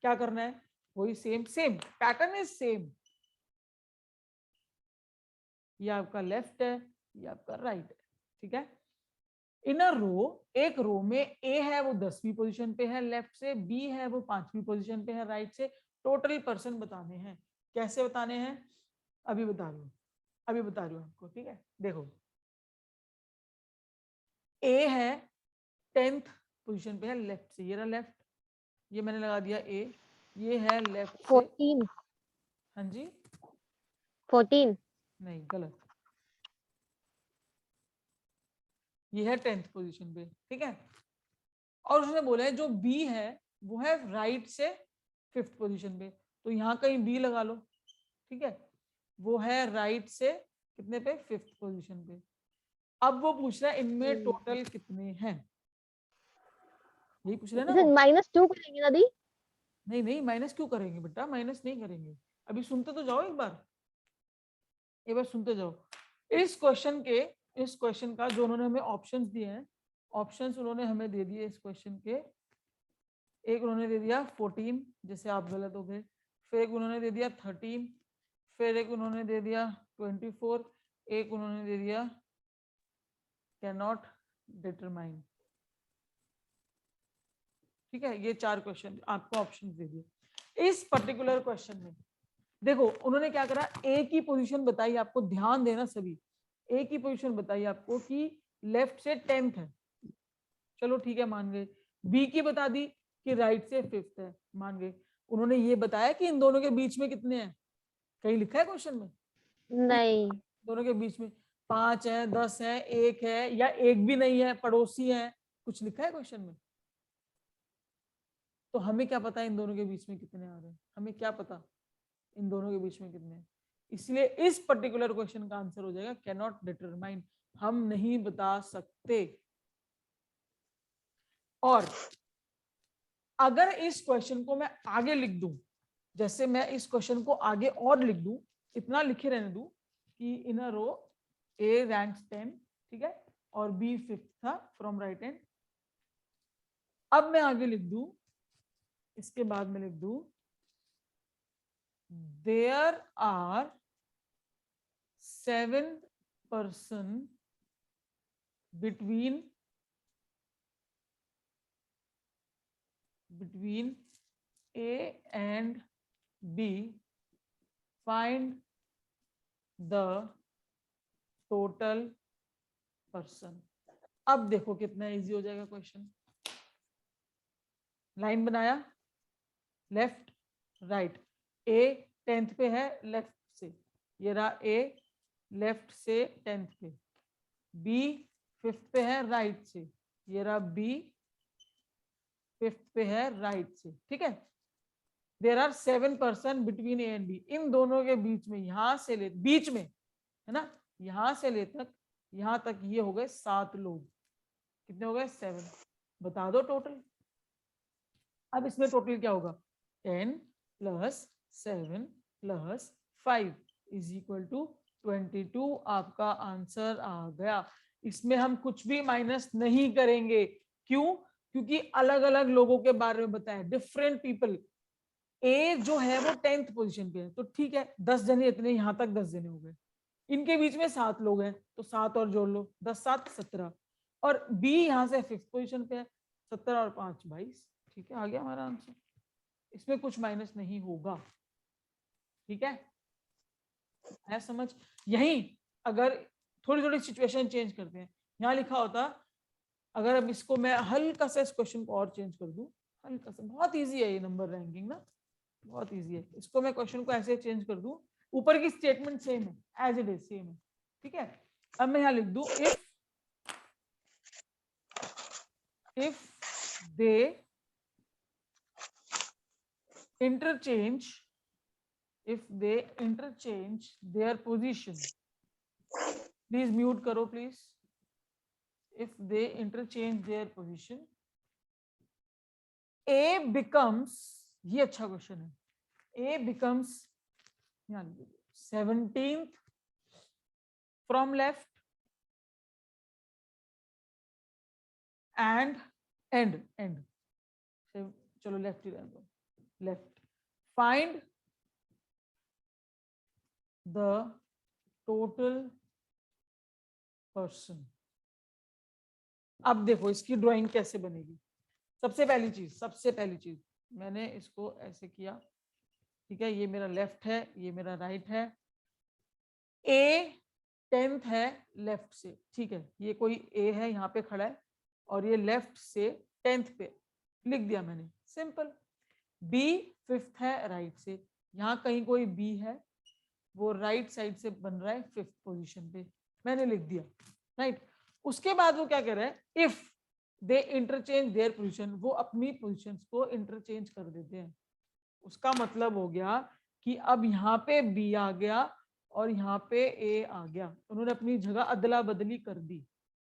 क्या करना है, वही सेम पैटर्न इज सेम, ये आपका लेफ्ट है, ये आपका राइट है, ठीक है। इन अ रो, एक रो में ए है वो 10वीं पोजीशन पे है लेफ्ट से, बी है वो 5वीं पोजीशन पे है राइट से, टोटल पर्सन बताने हैं। कैसे बताने हैं, अभी बता रही हूँ आपको, ठीक है। देखो, ए है 10th पोजीशन पे है लेफ्ट से, ये रहा लेफ्ट, ये मैंने लगा दिया ए, ये है लेफ्ट से, 14 हाँ जी 14 नहीं गलत, ये है 10th पोजीशन पे, ठीक है। और उसने बोला है जो बी है वो है राइट से 5th पोजीशन पे, तो यहाँ कहीं बी लगा लो, ठीक है। वो है राइट से कितने पे, 5th पोजीशन पे। अब वो पूछ रहा है इनमें टोटल कितने हैं, यही पूछ रहे हैं ना इसे वो। -2 करेंगे ना दी? नहीं नहीं, माइनस क्यों करेंगे बेटा, माइनस नहीं करेंगे, अभी सुनते तो जाओ, एक बार सुनते जाओ। इस क्वेश्चन का जो उन्होंने हमें ऑप्शंस दिए हैं, ऑप्शंस उन्होंने हमें दे दिए इस क्वेश्चन के, एक उन्होंने दे दिया 14, जैसे आप गलत हो गए, फिर एक उन्होंने दे दिया 13, फिर एक उन्होंने दे दिया 24, एक उन्होंने दे दिया कैन नॉट डिटरमाइन, ठीक है। ये 4 क्वेश्चन आपको ऑप्शन दे दिए। इस पर्टिकुलर क्वेश्चन में देखो उन्होंने क्या करा, ए की पोजीशन बताई आपको, ध्यान देना सभी, ए की पोजीशन बताई आपको कि लेफ्ट से 10th है, चलो ठीक है मान गए। बी की बता दी कि राइट से 5th है, मान गए। उन्होंने ये बताया कि इन दोनों के बीच में कितने हैं, कहीं लिखा है क्वेश्चन में? नहीं। दोनों के बीच में 5 है, 10 है, 1 है, या एक भी नहीं है, पड़ोसी है, कुछ लिखा है क्वेश्चन में? तो हमें क्या पता इन दोनों के बीच में कितने आ रहे हैं, हमें क्या पता इन दोनों के बीच में कितने हैं। इसलिए इस पर्टिकुलर क्वेश्चन का आंसर हो जाएगा कैन नॉट डिटरमाइन, हम नहीं बता सकते। और अगर इस क्वेश्चन को मैं आगे लिख दूं, जैसे मैं इस क्वेश्चन को आगे और लिख दूं, इतना लिखे रहने दूं कि इन अ रो ए रैंक्स 10, ठीक है, और बी 5th था फ्रॉम राइट हैंड। अब मैं आगे लिख दूं, इसके बाद में लिख दूं there are 7 person between A and B, find the total person. अब देखो कितना इजी हो जाएगा क्वेश्चन। लाइन बनाया, लेफ्ट राइट, ए 10th पे है लेफ्ट से, ये रहा ए लेफ्ट से 10th पे, बी 5th पे है राइट से, ये रहा बी 5th पे है राइट से, ठीक है। There are 7 person between A and B, इन दोनों के बीच में, यहां से ले बीच में है ना, यहां से ले तक, यहां तक ये हो गए 7 लोग। कितने हो गए? 7। बता दो टोटल। अब इसमें टोटल क्या होगा? 10 + 7 + 5 = 22। आपका आंसर आ गया। इसमें हम कुछ भी माइनस नहीं करेंगे। क्यों? क्योंकि अलग अलग लोगों के बारे में बताया, डिफरेंट पीपल। ए जो है वो 10th पोजीशन पे है, तो ठीक है 10 जने, इतने यहां तक 10 जने हो गए। इनके बीच में 7 लोग हैं, तो 7 और जोड़ लो, 10 7 17। और बी यहां से 5th पोजीशन पे है, 17 और 5 22। ठीक है, आ गया हमारा आंसर। इसमें कुछ माइनस नहीं होगा। ठीक है समझ? यही अगर थोड़ी थोड़ी सिचुएशन चेंज करते हैं, यहाँ लिखा होता, अगर अब इसको मैं हल्का सा इस क्वेश्चन को और चेंज कर दूं, हल्का सा, बहुत इजी है ये नंबर रैंकिंग ना, बहुत इजी है। इसको मैं क्वेश्चन को ऐसे चेंज कर दूं, ऊपर की स्टेटमेंट सेम है, एज इट इज सेम है। ठीक है, अब मैं यहाँ लिख दूं, if they interchange their position, please mute करो please। if they interchange their position, A becomes, ये अच्छा क्वेश्चन है, A becomes 17th from left and end, चलो लेफ्ट ही रहने दो, left. Find the total person. अब देखो इसकी ड्राइंग कैसे बनेगी। सबसे पहली चीज मैंने इसको ऐसे किया, ठीक है, ये मेरा लेफ्ट है, ये मेरा राइट है। ए 10th है लेफ्ट से, ठीक है, ये कोई ए है यहाँ पे खड़ा है, और ये लेफ्ट से 10th पे, लिख दिया मैंने, सिंपल। बी 5th है राइट से, यहाँ कहीं कोई बी है, वो राइट साइड से बन रहा है 5th पोजीशन पे, मैंने लिख दिया, राइट। उसके बाद वो क्या कह रहा है, if they interchange their position, वो अपनी पोजीशंस को इंटरचेंज कर देते हैं। उसका मतलब हो गया कि अब यहाँ पे बी आ गया और यहाँ पे ए आ गया, उन्होंने अपनी जगह अदला बदली कर दी।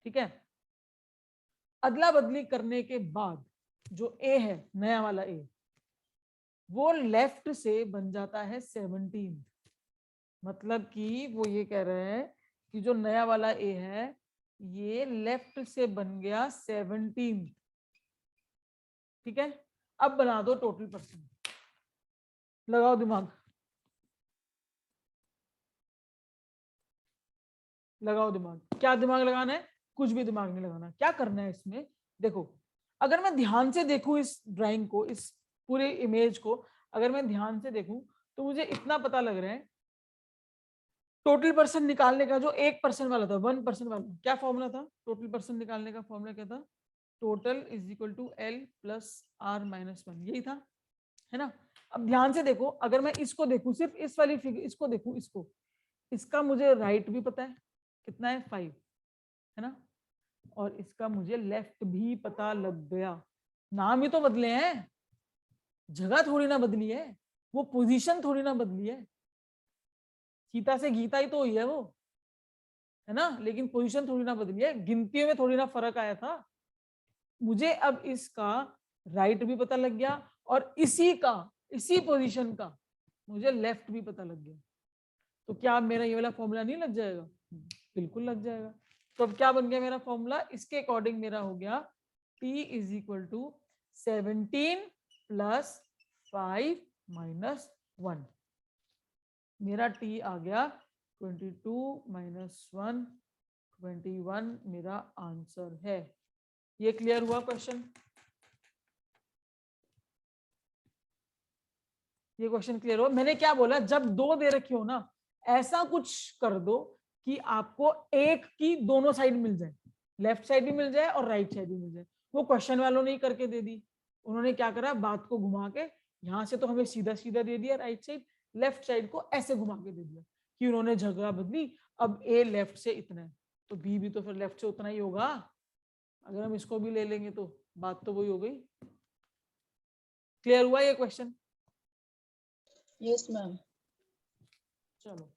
ठीक है, अदला बदली करने के बाद जो ए है, नया वाला ए, वो लेफ्ट से बन जाता है 17। मतलब कि वो ये कह रहे हैं कि जो नया वाला ए है ये लेफ्ट से बन गया 17। ठीक है, अब बना दो टोटल पर्सन, लगाओ दिमाग, लगाओ दिमाग। क्या दिमाग लगाना है? कुछ भी दिमाग नहीं लगाना। क्या करना है इसमें, देखो, अगर मैं ध्यान से देखूं इस ड्राइंग को, इस पूरे इमेज को अगर मैं ध्यान से देखूं, तो मुझे इतना पता लग रहा है, टोटल पर्सन निकालने का जो 1% वाला था, 1% वाला, क्या फॉर्मूला था टोटल पर्सन निकालने का? फॉर्मूला क्या था? टोटल = L + R - 1, यही था, है ना। अब ध्यान से देखो, अगर मैं इसको देखूं, सिर्फ इस वाली फिगर, इसको देखूं, इसका मुझे राइट भी पता है कितना है, 5, है ना, और इसका मुझे लेफ्ट भी पता लग गया। नाम ही तो बदले हैं, जगह थोड़ी ना बदली है, वो पोजीशन थोड़ी ना बदली है। सीता से गीता ही तो हुई है वो, है ना, लेकिन पोजीशन थोड़ी ना बदली है, गिनतियों में थोड़ी ना फर्क आया था। मुझे अब इसका राइट भी पता लग गया और इसी पोजीशन का मुझे लेफ्ट भी पता लग गया। तो क्या मेरा ये वाला फॉर्मूला नहीं लग जाएगा? बिल्कुल लग जाएगा। तो अब क्या बन गया मेरा फॉर्मूला? इसके अकॉर्डिंग मेरा हो गया T = 17 + 5 - 1। मेरा T आ गया 22 - 1, 21 मेरा आंसर है। ये क्लियर हुआ क्वेश्चन? ये क्वेश्चन क्लियर हो? मैंने क्या बोला, जब 2 दे रखी हो ना, ऐसा कुछ कर दो कि आपको एक की दोनों साइड मिल जाए, लेफ्ट साइड भी मिल जाए और राइट साइड भी मिल जाए। वो क्वेश्चन वालों ने ही करके दे दी। उन्होंने क्या करा, बात को घुमा के यहाँ से तो हमें सीधा सीधा दे दिया राइट साइड, लेफ्ट साइड को ऐसे घुमा के दे दिया कि उन्होंने जगह बदली। अब ए लेफ्ट से इतना है तो बी भी तो फिर लेफ्ट से उतना ही होगा। अगर हम इसको भी ले लेंगे तो बात तो वही हो गई। क्लियर हुआ ये क्वेश्चन? Yes ma'am. चलो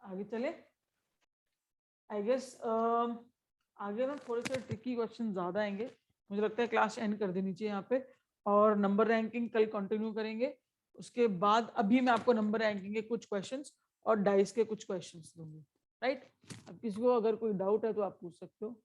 आगे चले। आई गेस आगे ना थोड़े से ट्रिकी क्वेश्चन ज्यादा आएंगे, मुझे लगता है क्लास एंड कर देनी चाहिए यहाँ पे, और नंबर रैंकिंग कल कंटिन्यू करेंगे। उसके बाद अभी मैं आपको नंबर रैंकिंग के कुछ क्वेश्चंस और डाइस के कुछ क्वेश्चंस दूंगी, राइट। अब किसी को अगर कोई डाउट है तो आप पूछ सकते हो।